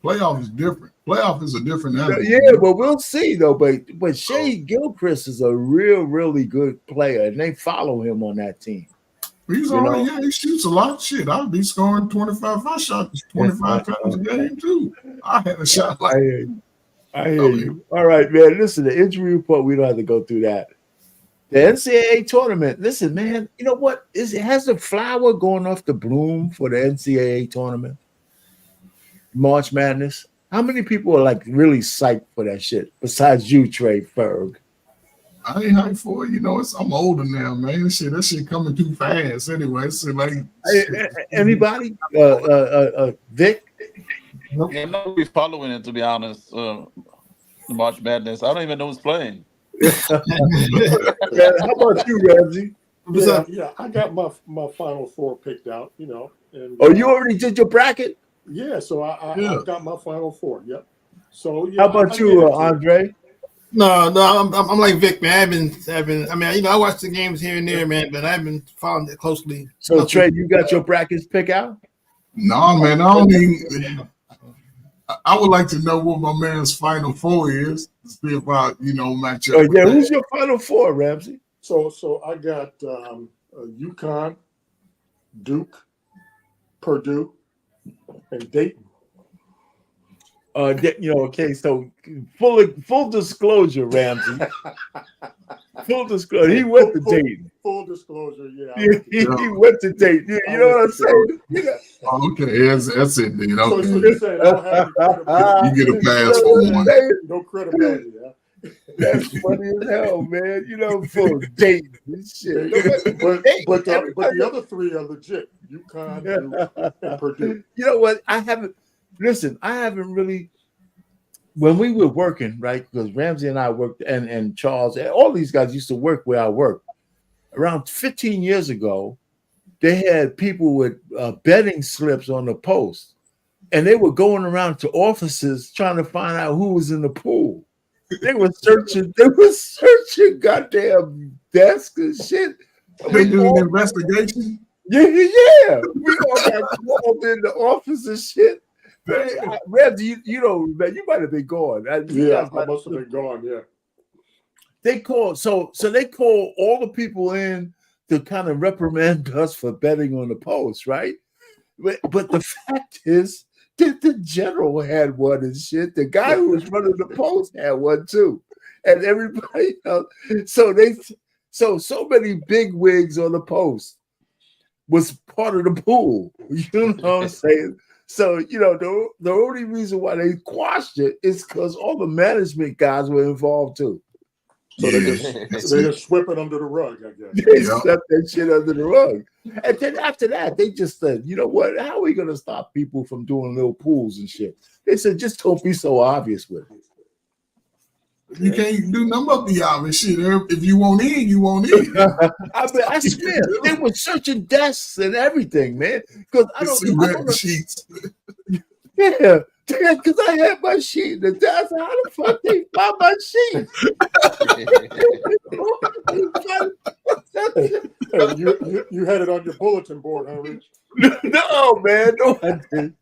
Playoff is different. Playoff is a different animal. Yeah, but we'll see though. But Shea Gilchrist is a really good player, and they follow him on that team. He's already, he shoots a lot of shit. I'll be scoring 25. If I shot 25 times a game too, I had a shot like I hear you. All right, man. Listen, the injury report, we don't have to go through that. The NCAA tournament. Listen, man, you know what? Has the flower gone off the bloom for the NCAA tournament? March Madness. How many people are like really psyched for that shit besides you, Trey Ferg? I ain't hyped for it. I'm older now, man. That shit coming too fast. Anyway, so like anybody? Vic? Yeah, I'm not really following it, to be honest. March Madness. I don't even know who's playing. How about you, Ramsey? Yeah, I got my final four picked out, And, you already did your bracket? Yeah, so I got my final four. Yep. So how about you, Andre? No, I'm like Vic, man. I watch the games here and there, man, but I haven't followed it closely. So Trey, you got your brackets pick out? No, man. I don't even. I would like to know what my man's final four is. To see if I, match up. Yeah, who's your final four, Ramsey? So I got UConn, Duke, Purdue, and Dayton. Okay. So full disclosure, Ramsey. Full disclosure, he went to Dayton. Full disclosure, yeah. He went to Dayton. You know what I'm saying? Okay, that's it, dude. Okay. So you say I don't have credibility. You get a pass for one. No credibility, yeah. That's funny as hell, man. For Dayton and shit. But the other three are legit. UConn, Duke, and Purdue. You know what? I haven't really. When we were working, right? Because Ramsey and I worked, and Charles, and all these guys used to work where I worked. Around 15 years ago, they had people with betting slips on the post, and they were going around to offices trying to find out who was in the pool. They were searching goddamn desks and shit. They do an investigation. Yeah. We all got called in the office and shit. Ramsey, man, you might have been gone. I must have been gone. Yeah. They called they called all the people in to kind of reprimand us for betting on the post, right? But the fact is that the general had one and shit. The guy who was running the post had one too, and everybody else. So many big wigs on the post was part of the pool. You know what I'm saying? So, the only reason why they quashed it is because all the management guys were involved too. So they just sweep it under the rug, I guess. They swept that shit under the rug. And then after that, they just said, you know what? How are we going to stop people from doing little pools and shit? They said, just don't be so obvious with it. You can't do nothing but the obvious shit. If you want in, you want in. I swear, they were searching desks and everything, man. Because I don't know. Sheets. Yeah, because I had my sheet in the desk. How the fuck they found my sheet? You had it on your bulletin board, huh, Rich? No, man, no, I didn't.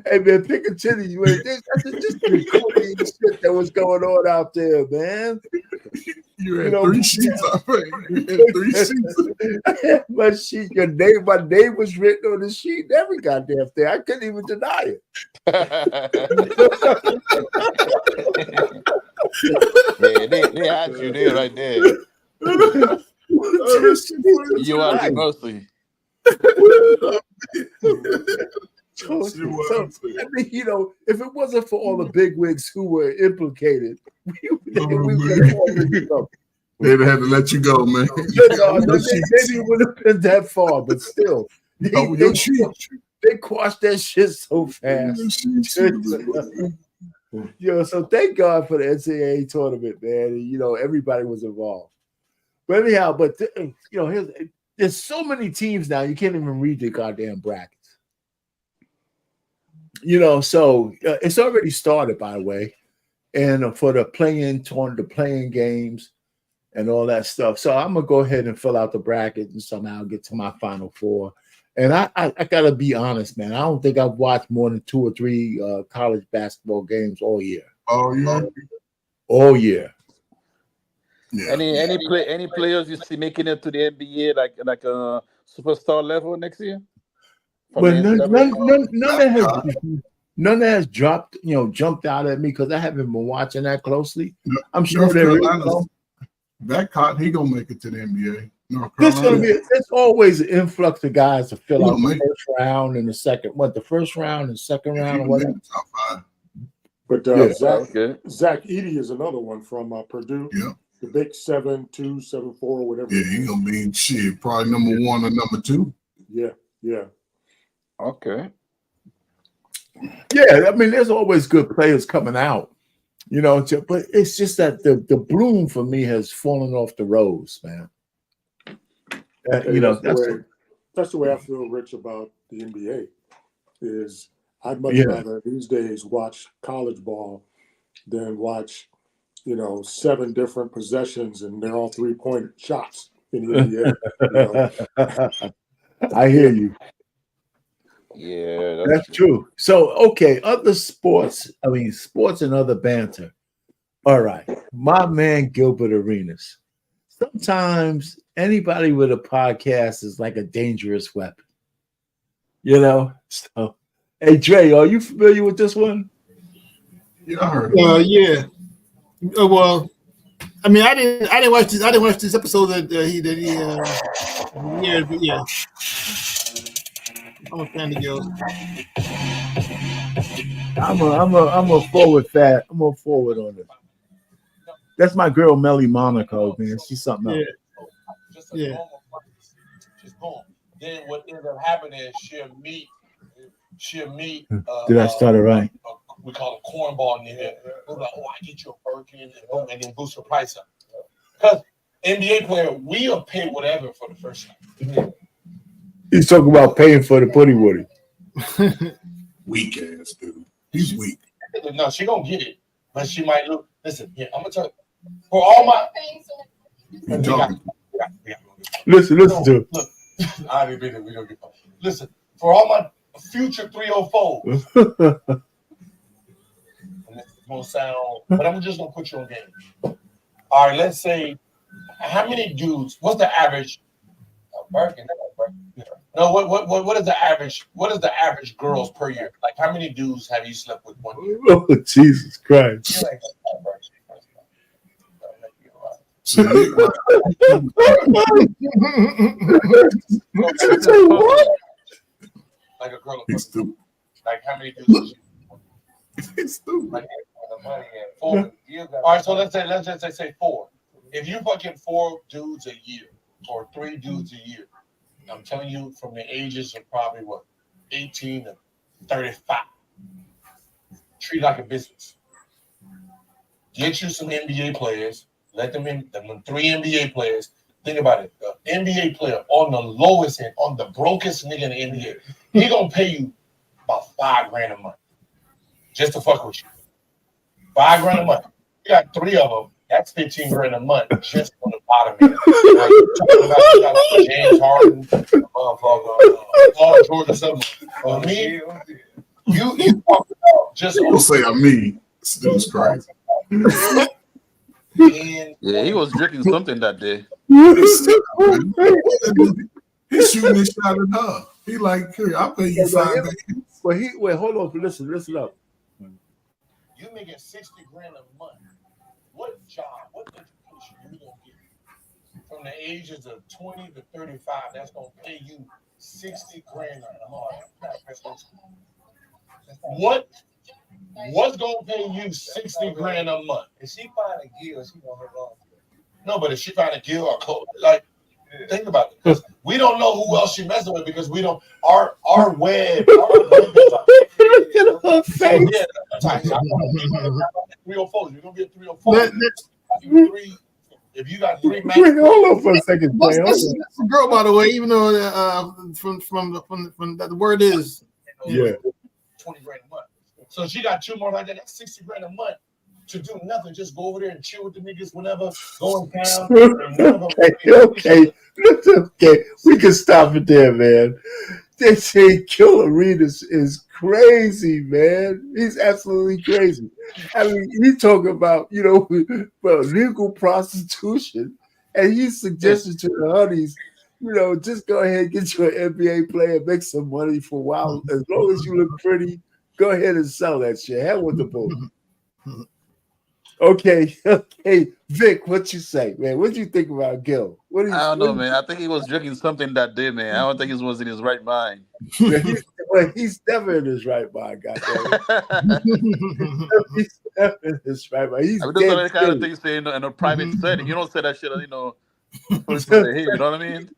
Hey, man, pick a titty. That's just the recording shit that was going on out there, man. You had 3 sheets. You had 3 sheets. My sheet, my name was written on the sheet. Every goddamn thing. I couldn't even deny it. Yeah, they had you there right there. You are the mercy. So, I mean, you know, if it wasn't for all the bigwigs who were implicated, we would have they'd have to let you go, man. Maybe it would have been that far, but still, they quashed that shit so fast. So thank God for the NCAA tournament, man. And, you know, everybody was involved. But anyhow, there's so many teams now, you can't even read the goddamn brackets. You know, so it's already started, by the way, and for the playing tournament, the playing games, and all that stuff. So I'm gonna go ahead and fill out the bracket and somehow get to my Final Four. And I gotta be honest, man. I don't think I've watched more than 2 or 3 college basketball games all year. Oh yeah, all year. Yeah. Any players you see making it to the NBA like a superstar level next year? Well, none that has dropped, jumped out at me because I haven't been watching that closely. I'm sure that cotton, he gonna make it to the NBA. It's always an influx of guys to fill out the first round and the second, the first round and second round or whatever. But Zach Edey is another one from Purdue. Yeah. The big 7'2", 7'4", whatever. Yeah, he gonna be probably number 1 or number 2. Yeah. Okay. Yeah, I mean, there's always good players coming out, but it's just that the bloom for me has fallen off the rose, man. That's the way I feel, Rich, about the NBA. Is I'd much rather these days watch college ball than watch, 7 different possessions and they're all 3-point shots in the NBA. I hear you. Yeah, that's true. So, okay, other sports and other banter. All right, my man Gilbert Arenas. Sometimes anybody with a podcast is like a dangerous weapon. So, hey Dre, are you familiar with this one? Yeah, I heard. Yeah. Well, I mean, I didn't watch this. I didn't watch this episode that he but yeah. I'm a fan of Gil. I'm a forward fat. I'm a forward on it. That's my girl Melly Monaco, man. She's something else. Yeah. Just boom. Then what ends up happening is she'll meet. Did I start it right? We call him cornball nigga. We're like, I get you a Birkin and boom, and then boost the price up. Because NBA player, we'll pay whatever for the first time. He's talking about paying for the putty woody. Weak ass dude. He's weak. No, she gonna get it, but she might look. Listen, I'm gonna tell you. For all my listen to it. Look, I didn't mean that we don't get. Listen, for all my future 304s. And this is gonna sound, but I'm just gonna put you on game. All right, let's say, how many dudes? What's the average? No, what is the average? What is the average girls per year? Like, how many dudes have you slept with 1 year? Oh, Jesus Christ! Like a girl. He's stupid. Like how many dudes? He's stupid. Like, 4. All right, so let's just say 4. If you fucking 4 dudes a year or 3 dudes a year, I'm telling you, from the ages of probably 18 to 35, treat it like a business. Get you some NBA players. Let them in. Them 3 NBA players. Think about it. The NBA player on the lowest end, on the brokest nigga in the NBA, he gonna pay you about $5,000 a month just to fuck with you. $5,000 a month. You got 3 of them. That's $15,000 a month just on the Out of me. Like, you talking about you got like James Harden, Paul George or something. Me, you talk about just People say I'm me. This dude's crazy. Yeah, he was drinking something that day. He's shooting his shot at her. He like, here, I'll pay you $5 million. Wait, hold on. Listen up. You making $60,000 a month. What job, what education you gonna get from the ages of 20 to 35? That's gonna pay you $60,000 a month. What's gonna pay you $60,000 a month? If she find a Gil, she gonna hurt off. No, but if she find a Gil or Cole, like, think about it. Because we don't know who else she messing with because we don't. Our web. Look at her face. Yeah, 304. You're gonna get 304. If you got 3 matches. Hold on for a second. That's a girl, by the way. Even though from the word is yeah, $20,000 a month. So she got 2 more like that. That's $60,000 a month to do nothing. Just go over there and chill with the niggas whenever, go in town. Okay. We can stop it there, man. They say Kill Arenas is crazy, man. He's absolutely crazy. I mean, he's talking about, legal prostitution, and he's suggesting to the honeys, just go ahead and get you an NBA player, make some money for a while. As long as you look pretty, go ahead and sell that shit. Hell with the bull. Okay, Vic, what you say, man? What do you think about Gil? I don't know, man. I think he was drinking something that day, man. I don't think he was in his right mind. He's never in his right mind, goddamn. He's never in his right mind. He's those are the kind of things say in a private setting. You don't say that shit, put it to the head, you know what I mean?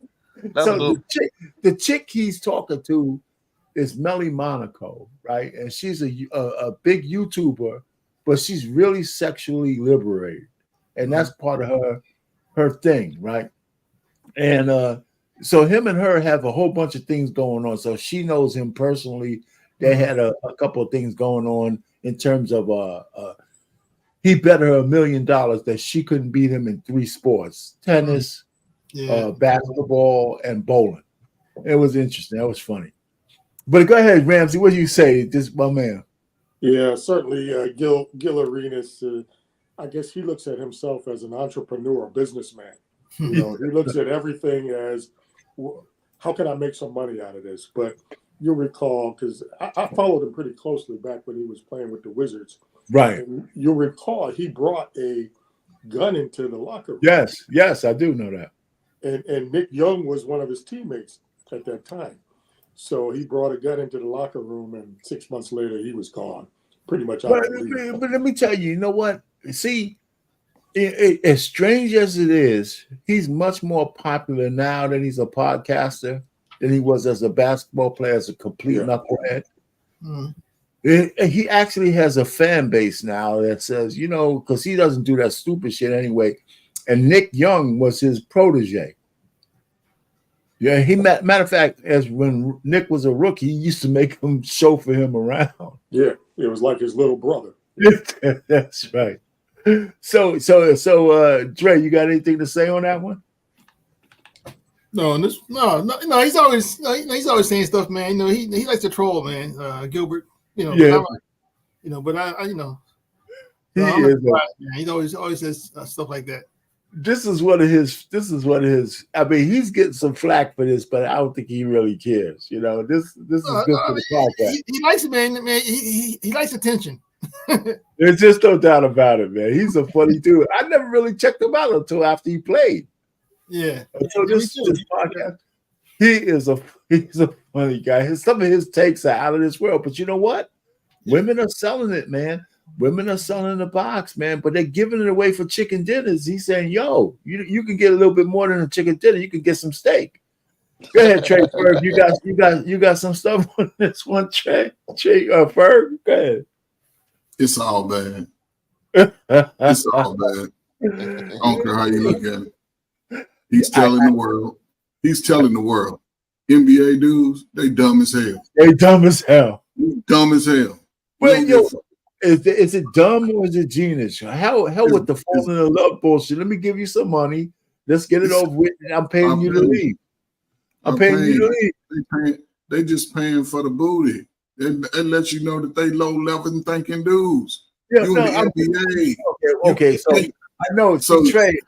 So the chick he's talking to is Melly Monaco, right? And she's a big YouTuber, but she's really sexually liberated, and that's part of her thing, right? And so him and her have a whole bunch of things going on. So she knows him personally. They had a couple of things going on in terms of he bet her $1 million that she couldn't beat him in 3 sports: tennis, basketball, and bowling. It was interesting. That was funny. But go ahead, Ramsey. What do you say? This my man. Yeah, certainly. Gil Arenas, I guess he looks at himself as an entrepreneur, a businessman. He looks at everything as, how can I make some money out of this? But you'll recall, because I followed him pretty closely back when he was playing with the Wizards. Right. And you'll recall he brought a gun into the locker room. Yes, I do know that. And Nick Young was one of his teammates at that time. So he brought a gun into the locker room, and 6 months later, he was gone. Pretty much out of the league. But let me tell you, you know what? See, as strange as it is, he's much more popular now that he's a podcaster than he was as a basketball player, as a complete knucklehead. He actually has a fan base now that says, because he doesn't do that stupid shit anyway. And Nick Young was his protege. Yeah, matter of fact, as when Nick was a rookie, he used to make him chauffeur him around. Yeah, it was like his little brother. That's right. So, Dre, you got anything to say on that one? No. He's always saying stuff, man. He likes to troll, man. Gilbert, Yeah. But I he always says stuff like that. This is one of his. I mean, he's getting some flack for this, but I don't think he really cares. This is good for the podcast. He likes it, man. He likes attention. There's just no doubt about it, man. He's a funny dude. I never really checked him out until after he played. Yeah. So this podcast, he's a funny guy. Some of his takes are out of this world, but you know what? Women are selling it, man. Women are selling the box, man, but they're giving it away for chicken dinners. He's saying, "Yo, you can get a little bit more than a chicken dinner. You can get some steak." Go ahead, Trey Ferg. You got some stuff on this one, Trey Ferg. Go ahead. It's all bad. It's all bad. I don't care how you look at it. He's telling the world. NBA dudes, they dumb as hell. Dumb as hell. Well, is it dumb or is it genius? Hell with the falling in love bullshit. Let me give you some money. Let's get it over with. And I'm paying you to leave. I'm paying you to leave. They just paying for the booty. It lets you know that they low level thinking dudes. Yeah, you no, in the NBA. Okay. So I know. So Trey,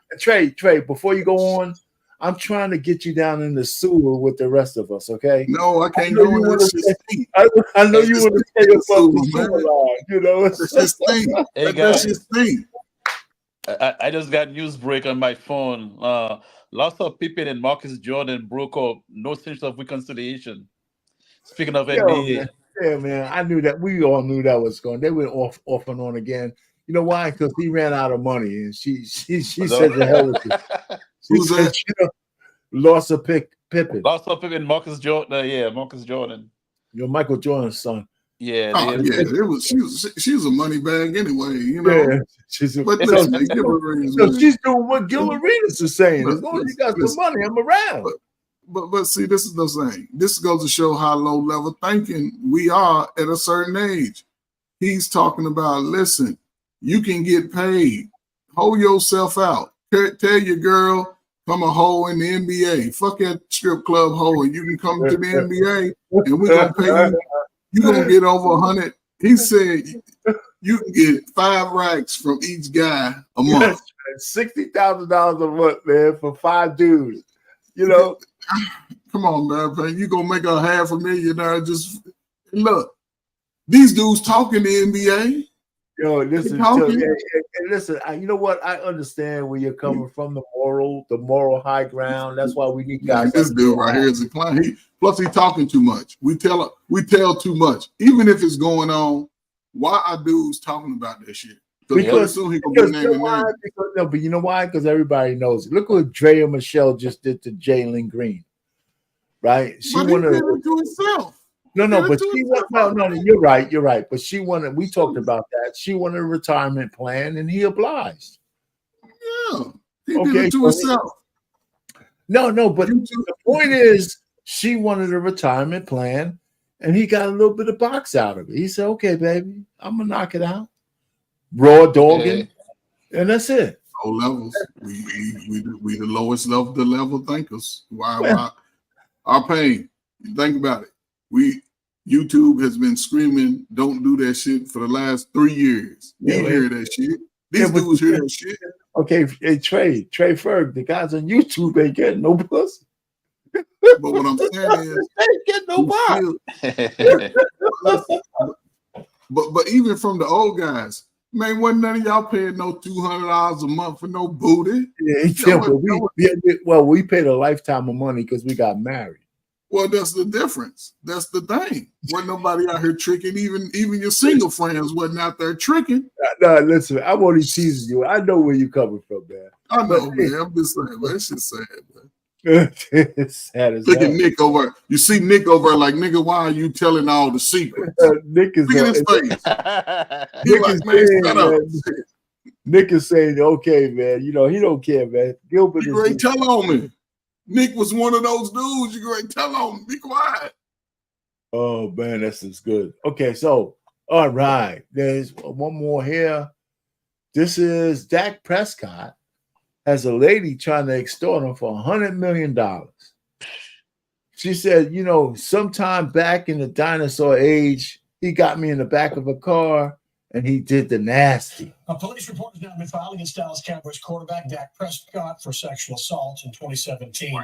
before you go on, I'm trying to get you down in the sewer with the rest of us. Okay. No, I can't go in that shit. I know you want to stay above the sewer line. You know, that's just thing. Hey, that's just thing. I just got news break on my phone. Lots of Pippen and Marcus Jordan broke up. No sense of reconciliation. Speaking of NBA. Yeah, man. I knew that. We all knew that was going. They went off and on again. You know why? Because he ran out of money, and she said the hell with it. Who's that? Lost a Pippen. Lost a Pippen, Marcus Jordan. Marcus Jordan. Michael Jordan's son. Yeah. It was. She was a money bag anyway. You know. Yeah. She's but listen, so she's doing what Gil Arenas is saying. As long as you got some money, I'm around. But see, this is the thing. This goes to show how low level thinking we are at a certain age. He's talking about, listen, you can get paid. Hold yourself out. Tell your girl, come a hoe in the NBA. Fuck that strip club hoe. You can come to the NBA and we're gonna pay you. You're gonna get over 100. He said you can get 5 racks from each guy a month. $60,000 a month, man, for 5 dudes. You know. Come on, man. You gonna make $500,000 just look. These dudes talking the NBA. Yo, listen, listen. You know what? I understand where you're coming from. The moral high ground. That's why we need guys. This dude right here is a client. Plus, he's talking too much. We tell too much. Even if it's going on, why are dudes talking about this shit? Because you know why? But you know why? Because everybody knows it. Look what Dre and Michelle just did to Jalen Green, right? She wanted to do herself. No, but she wanted. No, you're right. But she wanted. We talked about that. She wanted a retirement plan, and he obliged. Yeah, he did it to herself. No. But the point is, she wanted a retirement plan, and he got a little bit of box out of it. He said, "Okay, baby, I'm gonna knock it out." Raw dogging, and that's it. Low levels. We the lowest level thinkers. Why our pain? Think about it. YouTube has been screaming, "Don't do that shit" for the last 3 years. You hear that shit? These dudes hear that shit. Okay, hey, Trey Ferg, the guys on YouTube ain't getting no pussy. But what I'm saying is, they ain't getting no box. But even from the old guys. Man, wasn't none of y'all paying no $200 a month for no booty? We paid a lifetime of money because we got married. Well, that's the difference. That's the thing. Wasn't nobody out here tricking. Even your single friends wasn't out there tricking. No, listen, I'm only teasing you. I know where you're coming from, man. I know, man. I'm just saying, man. It's just sad, man. It's sad as look at Nick over. You see Nick over like, nigga, why are you telling all the secrets? Nick is look at his face. Nick is saying, okay, man. You know, he don't care, man. Gilbert you great tell on me. Nick was one of those dudes. You great tell on me. Be quiet. Oh man, this is good. Okay, so all right. There's one more here. This is Dak Prescott. Has a lady trying to extort him for $100 million. She said, you know, sometime back in the dinosaur age, he got me in the back of a car and he did the nasty. A police report has now been filed against Dallas Cowboys quarterback Dak Prescott for sexual assault in 2017.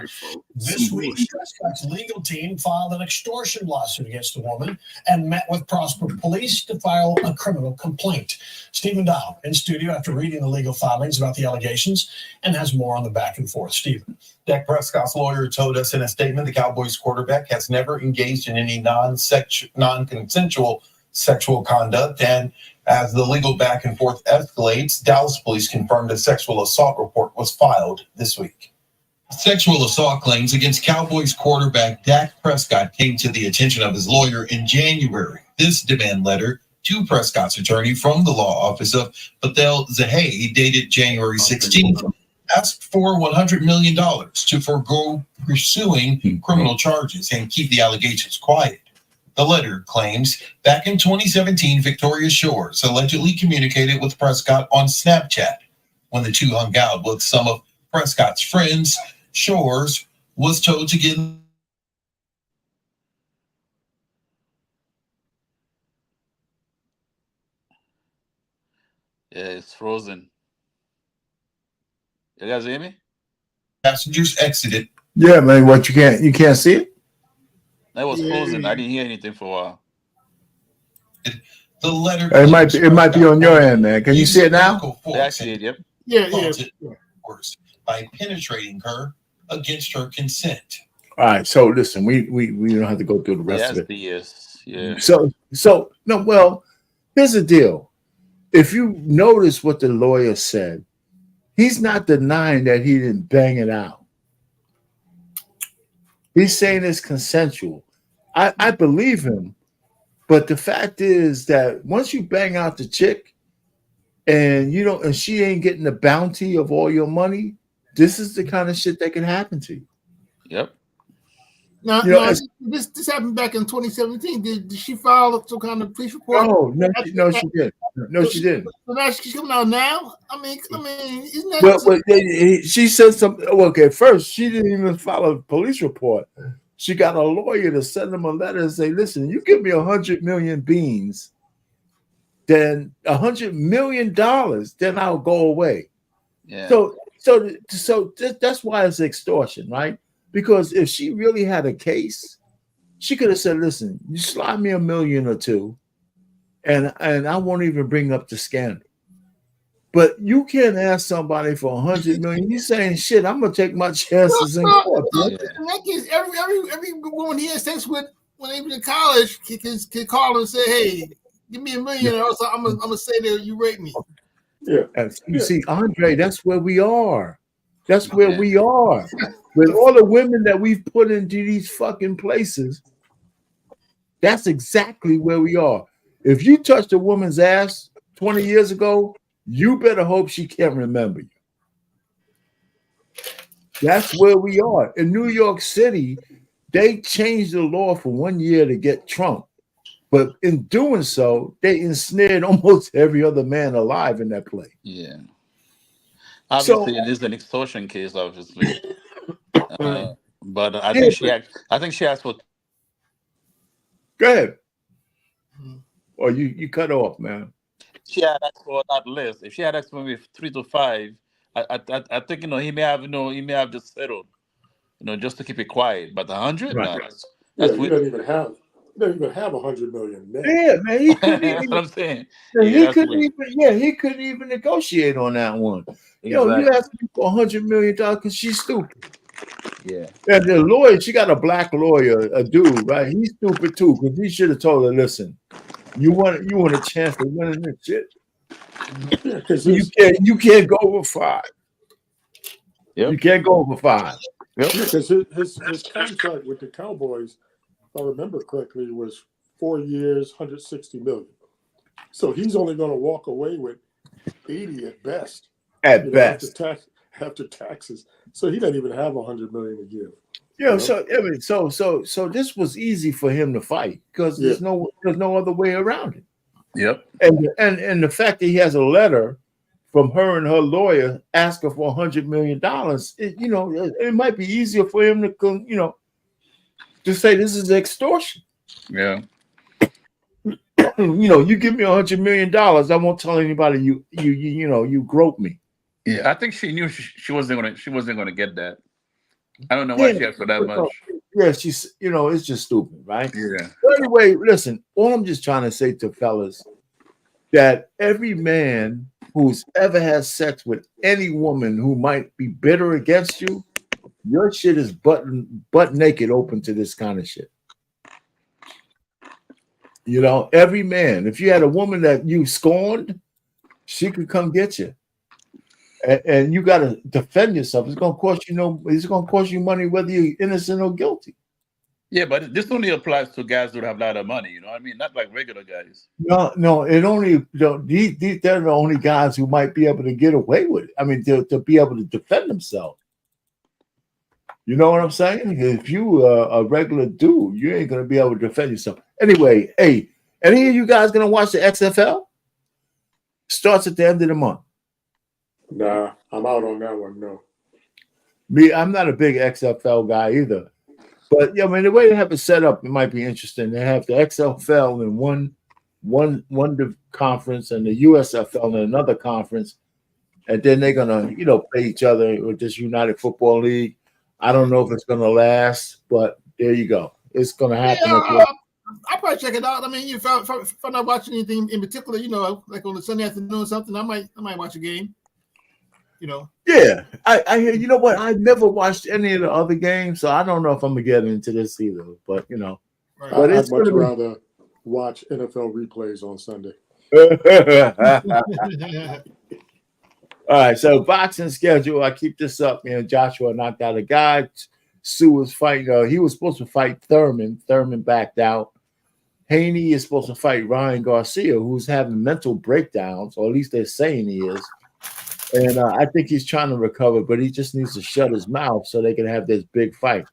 This week, Prescott's legal team filed an extortion lawsuit against the woman and met with Prosper Police to file a criminal complaint. Stephen Dow in studio after reading the legal filings about the allegations and has more on the back and forth. Stephen. Dak Prescott's lawyer told us in a statement the Cowboys quarterback has never engaged in any non-consensual sexual conduct, and as the legal back and forth escalates, Dallas police confirmed a sexual assault report was filed this week. Sexual assault claims against Cowboys quarterback Dak Prescott came to the attention of his lawyer in January. This demand letter to Prescott's attorney from the law office of Patel Zahay, dated January 16th, asked for $100 million to forego pursuing criminal charges and keep the allegations quiet. The letter claims back in 2017, Victoria Shores allegedly communicated with Prescott on Snapchat when the two hung out with some of Prescott's friends, Shores, was told to give. Yeah, it's frozen. You guys hear me? Passengers exited. Yeah, man. What you can't see it? That was frozen. I didn't hear anything for a while. The letter. It might be on your end, man. Can you see it now? Yeah, I see it. Yep. Yeah. By penetrating her against her consent. All right. So listen, we don't have to go through the rest of it. Yes. Yeah. So no. Well, here's the deal. If you notice what the lawyer said, he's not denying that he didn't bang it out. He's saying it's consensual. I believe him, but the fact is that once you bang out the chick and she ain't getting the bounty of all your money, this is the kind of shit that can happen to you. Yep. Now, this happened back in 2017. Did she file some kind of police report? No, she didn't. No, she didn't. So now she's coming out now. I mean, isn't that? Well, she said something. Okay, first she didn't even file a police report. She got a lawyer to send them a letter and say, "Listen, you give me 100 million beans, then $100 million, then I'll go away." Yeah. So that's why it's extortion, right? Because if she really had a case, she could have said, "Listen, you slide me $1 million or $2 million, and I won't even bring up the scandal." But you can't ask somebody for 100 million. You're saying, "Shit, I'm gonna take my chances in court." In that case, every woman he has sex with when they were in college can call and say, "Hey, give me $1 million, or else I'm gonna say that you raped me." Yeah. And you see, Andre, that's where we are. That's where we are. With all the women that we've put into these fucking places, that's exactly where we are. If you touched a woman's ass 20 years ago, you better hope she can't remember you. That's where we are. In New York City, they changed the law for 1 year to get Trump. But in doing so, they ensnared almost every other man alive in that place. Yeah. Obviously, it is an extortion case, obviously. But I think she asked for. Go ahead. Or you cut off, man. She had asked for that list. If she had asked for maybe 3 to 5, I think he may have just settled, just to keep it quiet. But 100, right. That's he doesn't even have. He doesn't even have 100 million. Net. Yeah, man, he couldn't even. That's what I'm saying. He couldn't even negotiate on that one. Exactly. You asked me for $100 million because she's stupid. Yeah. And the lawyer, she got a black lawyer, a dude, right? He's stupid too, because he should have told her, "Listen, you want a chance to win this shit. You can't go over 5. Yep. You can't go over 5. Yep. Because his contract with the Cowboys, if I remember correctly, was 4 years, 160 million. So he's only going to walk away with 80 at best. At best. After taxes. So he doesn't even have 100 million to give. So this was easy for him to fight because there's no other way around it. Yep. And the fact that he has a letter from her and her lawyer asking for $100 million, it might be easier for him to to say this is extortion. Yeah. You give me $100 million, I won't tell anybody you groped me. Yeah, I think she knew she wasn't gonna get that. I don't know why she asked for that much. Yeah, she's it's just stupid, right? Yeah. But anyway, listen, all I'm just trying to say to fellas that every man who's ever had sex with any woman who might be bitter against you, your shit is butt naked open to this kind of shit. Every man, if you had a woman that you scorned, she could come get you. And you got to defend yourself. It's going to cost you it's going to cost you money whether you're innocent or guilty. Yeah, but this only applies to guys who have a lot of money. You know what I mean? Not like regular guys. No. It only they're the only guys who might be able to get away with it. I mean, to be able to defend themselves. You know what I'm saying? If you a regular dude, you ain't gonna be able to defend yourself. Anyway, hey, any of you guys gonna watch the XFL? Starts at the end of the month. Nah, I'm out on that one. No. I'm not a big XFL guy either. But yeah, I mean the way they have it set up, it might be interesting. They have the XFL in one conference and the USFL in another conference, and then they're gonna play each other with this United Football League. I don't know if it's gonna last, but there you go. It's gonna happen. Yeah, I'll probably check it out. I mean, if I'm not watching anything in particular, like on a Sunday afternoon or something, I might watch a game. Yeah, I hear. You know what? I never watched any of the other games, so I don't know if I'm gonna get into this either. But Right. but I'd it's much gonna be. rather watch NFL replays on Sunday. All right, so boxing schedule. I keep this up. Joshua knocked out a guy. Sue was fighting. He was supposed to fight Thurman. Thurman backed out. Haney is supposed to fight Ryan Garcia, who's having mental breakdowns, or at least they're saying he is. And I think he's trying to recover, but he just needs to shut his mouth so they can have this big fight.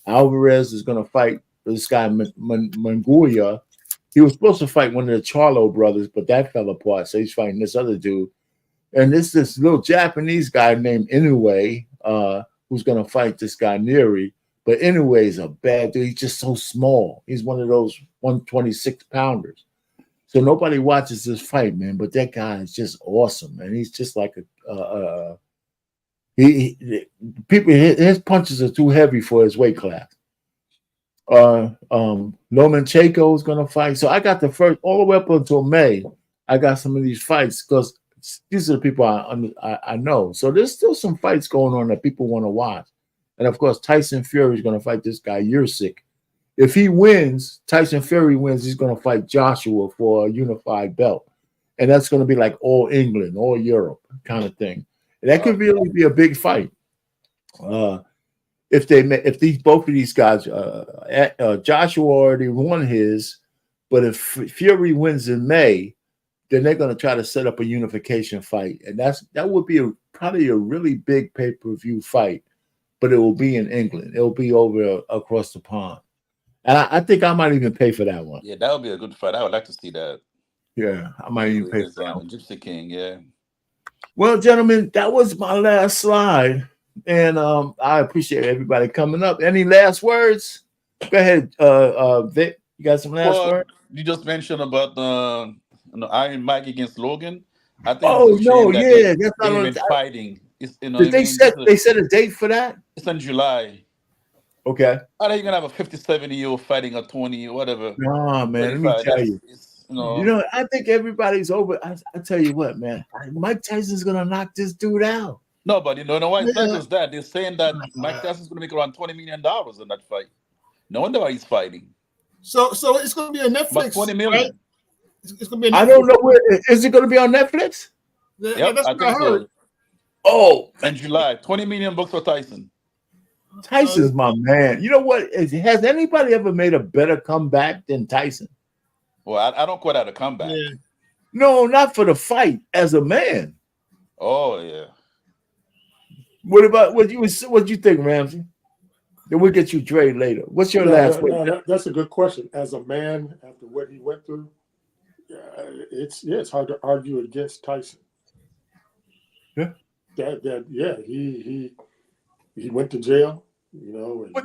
Alvarez is going to fight this guy, Manguia. He was supposed to fight one of the Charlo brothers, but that fell apart. So he's fighting this other dude. And this little Japanese guy named Inoue, who's going to fight this guy, Neri. But Inoue is a bad dude. He's just so small. He's one of those 126-pounders. So nobody watches this fight, man. But that guy is just awesome, man. He's just like his punches are too heavy for his weight class. Lomachenko is going to fight. So I got the first all the way up until May. I got some of these fights because these are the people I know. So there's still some fights going on that people want to watch. And of course, Tyson Fury is going to fight this guy, Usyk. If he wins, Tyson Fury wins, he's going to fight Joshua for a unified belt. And that's going to be like all England, all Europe kind of thing. And that could really be a big fight. If both of these guys, Joshua already won his, but if Fury wins in May, then they're going to try to set up a unification fight. And that would be probably a really big pay-per-view fight, but it will be in England. It will be over across the pond. And I think I might even pay for that one. Yeah, that would be a good fight. I would like to see that. Yeah, I might even pay for that one. Gypsy King, yeah. Well, gentlemen, that was my last slide. And I appreciate everybody coming up. Any last words? Go ahead, Vic. You got some last words? You just mentioned about the Iron Mike against Logan. I think that's not even fighting. Did they set a date for that? It's in July. Okay. How are you gonna have a 57-year-old fighting a 20 or whatever? No, man. Let me tell you. I think everybody's over. I tell you what, man. Mike Tyson's gonna knock this dude out. No, but why it's not just that. They're saying that Mike Tyson's gonna make around $20 million in that fight. No wonder why he's fighting. So it's gonna be a Netflix. But $20 million. Right? It's gonna be a Netflix. I don't know where is it gonna be on Netflix? Yeah, that's what I heard. So. Oh, in July, $20 million for Tyson. Tyson's my man. You know what? Has anybody ever made a better comeback than Tyson? Well, I don't call that a comeback. Yeah. No, not for the fight. As a man. Oh yeah. What about what you think, Ramsey? Then we'll get you Dre later. What's your last word? That's a good question. As a man, after what he went through, it's hard to argue against Tyson. Yeah. He went to jail, And but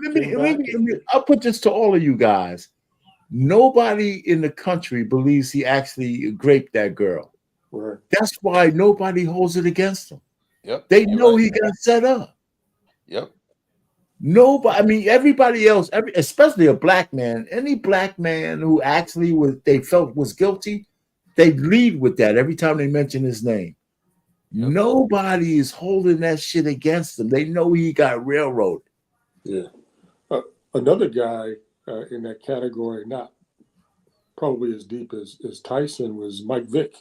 I'll put this to all of you guys. Nobody in the country believes he actually raped that girl. Right. That's why nobody holds it against him. Yep. They know he got set up. Yep. Nobody, I mean, everybody else, especially a black man, any black man who actually they felt was guilty, they lead with that every time they mention his name. Yep. Nobody is holding that shit against him. They know he got railroaded. Yeah. Another guy in that category, not probably as deep as Tyson, was Mike Vick.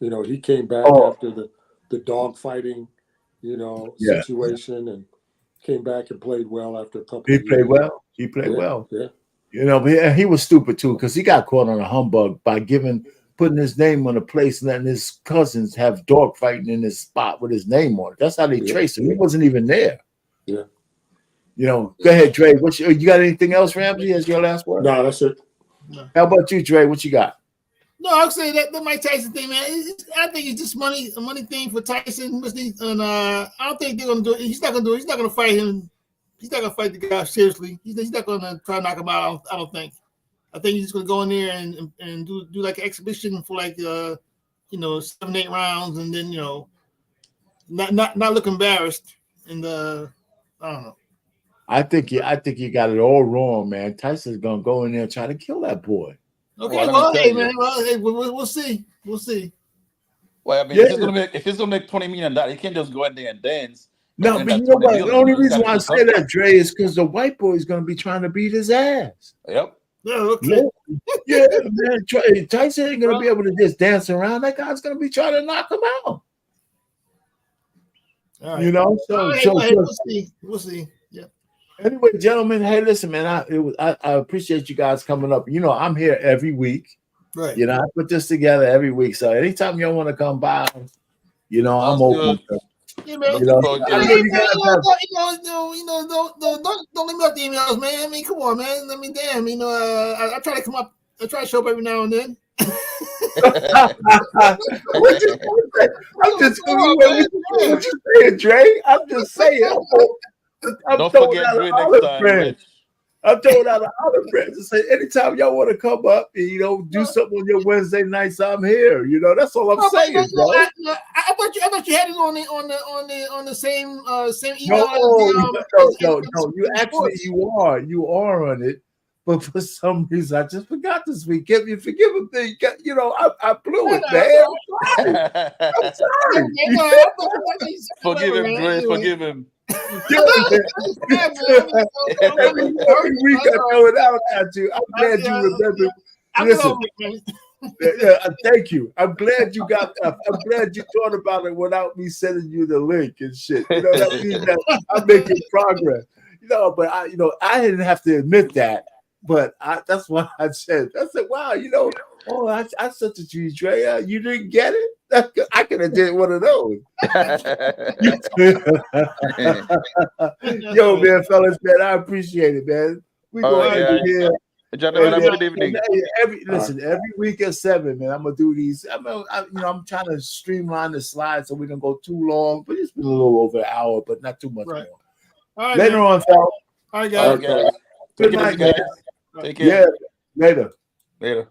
He came back after the dog fighting, situation, and came back and played well after a couple of years. He played well. Yeah. But he was stupid too because he got caught on a humbug by putting his name on a place and letting his cousins have dog fighting in his spot with his name on it. That's how they traced him. He wasn't even there. Yeah. Go ahead, Dre. You got anything else, Ramsey, as your last word? No, that's it. How about you, Dre? What you got? No, I'll say that the Mike Tyson thing, man. I think it's just a money thing for Tyson. And I don't think they're gonna do it. He's not gonna do it. He's not gonna fight him. He's not gonna fight the guy seriously. He's not gonna try to knock him out. I don't think. I think he's just gonna go in there and do like an exhibition for like 7-8 rounds, and then not look embarrassed. And I don't know. I think you got it all wrong, man. Tyson's gonna go in there and try to kill that boy. Okay, well, hey, man. Well, hey, we'll see. We'll see. Well, I mean, if he's gonna make $20 million, he can't just go in there and dance. No, but you know what? The only reason why I say that, Dre, is because the white boy is gonna be trying to beat his ass. Yep. Yeah, okay. Yeah, man. Tyson ain't gonna be able to just dance around. That guy's gonna be trying to knock him out. All right. You know, we'll see. Yeah. Anyway, gentlemen, hey, listen, man. I appreciate you guys coming up. You know, I'm here every week. Right. You know, I put this together every week. So anytime y'all want to come by, I'm open. Yeah, man. Don't leave me up the emails, man. I mean, come on, man. I mean, damn. I try to come up. I try to show up every now and then. I'm just saying, Dre. I'm just saying. Don't forget Dre next time. I'm throwing out an olive branch to say anytime y'all want to come up and do something on your Wednesday nights, I'm here. That's all I'm saying, bro. I thought you had it on the same email. No. You actually you are on it, but for some reason I just forgot this week. Forgive me. I blew it, man. I'm sorry. Forgive him, Dre. Forgive him. Every week I throw it out at you. I'm glad you remember. Listen, thank you. I'm glad you got that. I'm glad you thought about it without me sending you the link and shit. That means that I'm making progress. But I didn't have to admit that. But that's what I said. I said, wow, I said to you, Dre, you didn't get it? I could have did one of those. Yo, man, fellas, man, I appreciate it, man. We go ahead and here. Gentlemen, have a good evening. Every week at 7, man, I'm gonna do these. I'm trying to streamline the slides so we don't go too long, but it's been a little over an hour, but not too much more. All right, later on, fellas. All right, guys. Good night, guys. Take care. Yeah, later. Later.